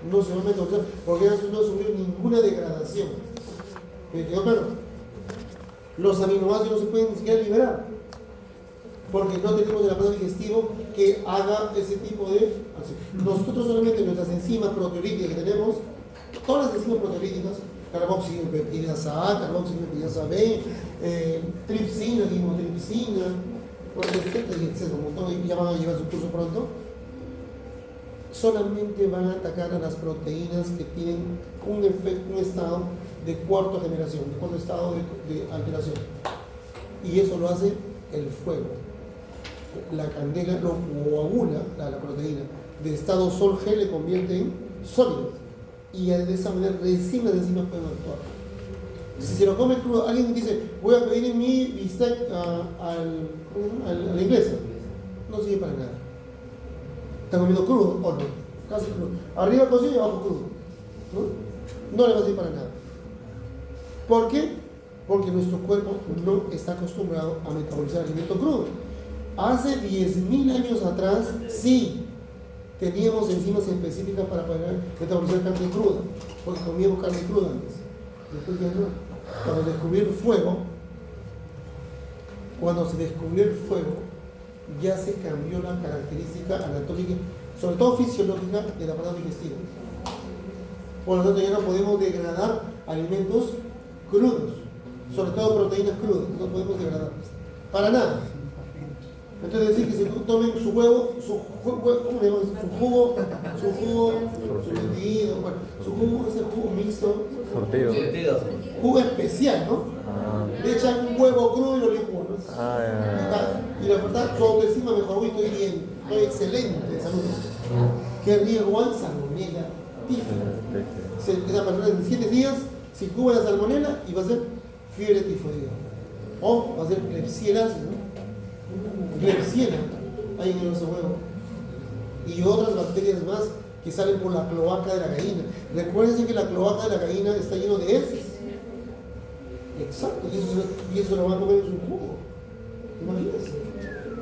Speaker 1: No se va a metabolizar, porque no sufrió ninguna degradación. ¿Me quedó claro? Los aminoácidos no se pueden ni siquiera liberar, porque no tenemos el aparato digestivo que haga ese tipo de acción. Nosotros solamente nuestras enzimas proteolíticas que tenemos, todas las enzimas proteolíticas, carboxipeptidasa A, carboxipeptidasa B, tripsina, limotripsina, etcétera, un montón, ya van a llevar su curso pronto, solamente van a atacar a las proteínas que tienen un estado de cuarta generación, de cuarto estado de alteración. Y eso lo hace el fuego. La candela lo coagula, la proteína, de estado sol-G le convierte en sólido. Y de esa manera recién las enzimas pueden actuar. Si se lo come crudo, alguien dice, voy a pedir en mi bistec a la inglesa, no sirve para nada. ¿Está comiendo crudo o no? Casi crudo. Arriba cocido y abajo crudo. No le va a servir para nada. ¿Por qué? Porque nuestro cuerpo no está acostumbrado a metabolizar alimento crudo. Hace 10.000 años atrás, sí, teníamos enzimas específicas para poder metabolizar carne cruda, porque comíamos carne cruda antes. Después ya no. cuando se descubrió el fuego, ya se cambió la característica anatómica, sobre todo fisiológica, del aparato digestivo. Por lo tanto, ya no podemos degradar alimentos crudos, sobre todo proteínas crudas, no podemos degradarlas. Para nada. Entonces decir que se tomen su huevo, su jugo, su batido, bueno, su jugo, ese jugo mixto,
Speaker 4: Sortido.
Speaker 1: jugo especial, ¿no?
Speaker 4: Ah,
Speaker 1: Le echan un huevo crudo y lo licúan, ¿no?
Speaker 4: ah,
Speaker 1: Y la verdad, su autoestima mejoró y estoy bien, estoy excelente de salud. ¿Qué riesgo hay? Salmonela, tifus. Esa persona en 7 días se incuba la salmonela y va a ser fiebre tifoidea. O va a ser Klebsiella, ¿no? Klebsiella hay en el huevo. Y otras bacterias más que salen por la cloaca de la gallina. Recuérdense que la cloaca de la gallina está lleno de heces. Exacto, y eso lo van a comer en su jugo. Imagínense.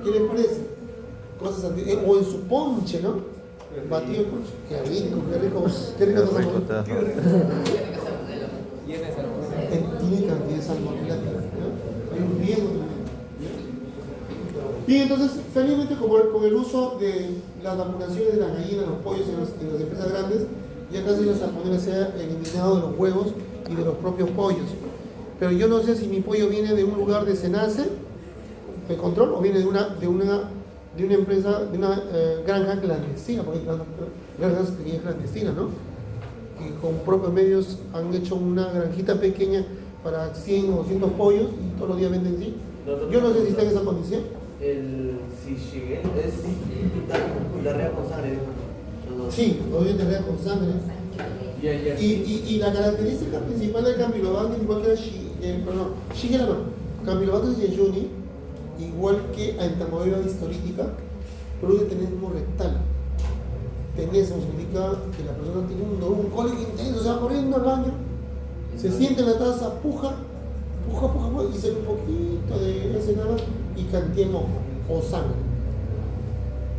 Speaker 1: ¿Qué les parece? Cosas o en su ponche, ¿no? Batido de ponche. Qué rico, qué rico. Qué rico
Speaker 4: qué rico
Speaker 1: está.
Speaker 4: está.
Speaker 1: Tiene cantidad de salmonela, ¿no? Hay un riesgo también. Y entonces, felizmente, con el uso de las vacunaciones de las gallinas, los pollos en las empresas grandes, ya casi la salmonela se ha eliminado de los huevos y de los propios pollos. Pero yo no sé si mi pollo viene de un lugar de SENACE, de control, o viene de una empresa, de una granja clandestina, porque hay granjas pequeñas clandestinas, ¿no? Que con propios medios han hecho una granjita pequeña para 100 o 200 pollos y todos los días venden sí. Yo no sé si está en esa condición.
Speaker 2: Si llegué, es diarrea con sangre, dijo.
Speaker 1: Sí, obviamente diarrea con sangre. Y la característica principal del Campylobacter, igual que Shigella no, Campylobacter jejuni, igual que Entamoeba histolítica, produce tenesmo rectal. Tenesmo significa que la persona tiene un cólico intenso, se va corriendo al baño, se siente en la taza, puja, y sale un poquito de ese nada y cantidad de moco o sangre.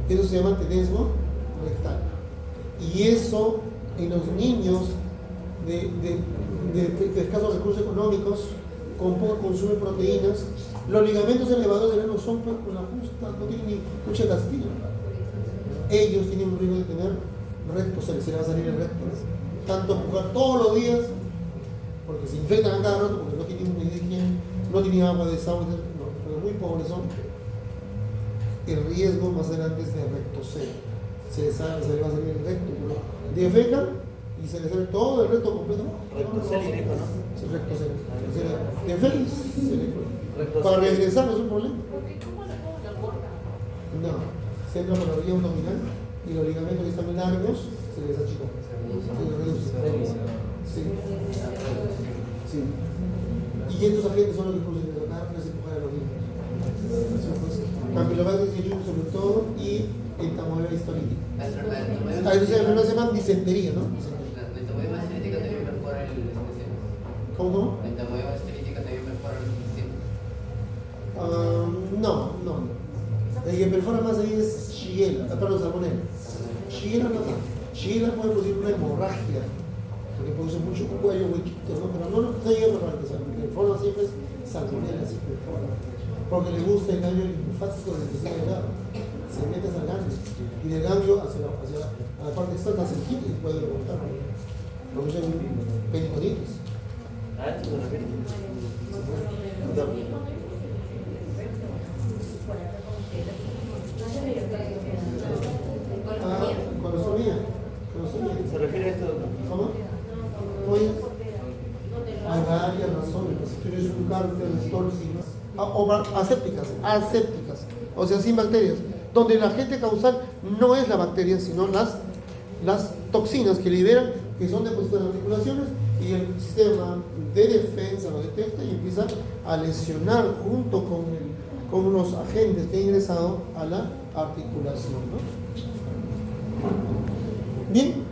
Speaker 1: Eso se llama tenesmo rectal. Y eso en los niños de escasos recursos económicos, con poco consumo de proteínas, los ligamentos elevadores del ano son con la justa, no tienen ni mucha elastina. Ellos tienen un riesgo de tener recto, se les va a salir el recto. Tanto pujar todos los días, porque se infectan a cada rato, porque no tienen una higiene, no tienen agua de desagüe, no, pero muy pobres son. El riesgo más adelante es de rectocele. Se les va a salir el recto, pero defecan y se les sale todo el recto completo.
Speaker 2: Rectocele, ¿no?
Speaker 1: Sí, rectocele. Defecan y se les para regresar no es un problema. No, se entra por la vía abdominal y los ligamentos que están largos se les achican. Se les reduce. Sí. Sí. Y estos agentes son los que producen desgarros y empujar a los niños. Campylobacter jejuni sobre todo y Entamoeba histolítica. A eso se llama disentería, ¿no?
Speaker 5: La entamoeba histolítica también perfora el intestino.
Speaker 1: ¿Cómo?
Speaker 5: La entamoeba histolítica también perfora el intestino.
Speaker 1: No. El que perfora más ahí es Shigella, salmonella. Shigella no tanto. Shigella puede producir una hemorragia, porque produce mucho cuello, huequito, ¿no? Pero no llega a perforar, el que perfora siempre es salmonella, sí perfora. Porque le gusta el ganglio linfático del intestino delgado. Se mete hacia el ganglio. Y del ganglio hacia la parte externa, hacia el quito y puede remontar. Produce un peritonitis.
Speaker 2: ¿A esto se refiere?
Speaker 1: Colostomía.
Speaker 2: ¿Se refiere a esto?
Speaker 1: ¿Cómo? Pues, hay varias razones. Si tienes un cáncer de torsinas, o asépticas, o sea, sin bacterias, donde el agente causal no es la bacteria, sino las toxinas que liberan, que son depositadas en las articulaciones, y el sistema de defensa lo detecta y empieza a lesionar junto con los agentes que han ingresado a la articulación, ¿no? Bien.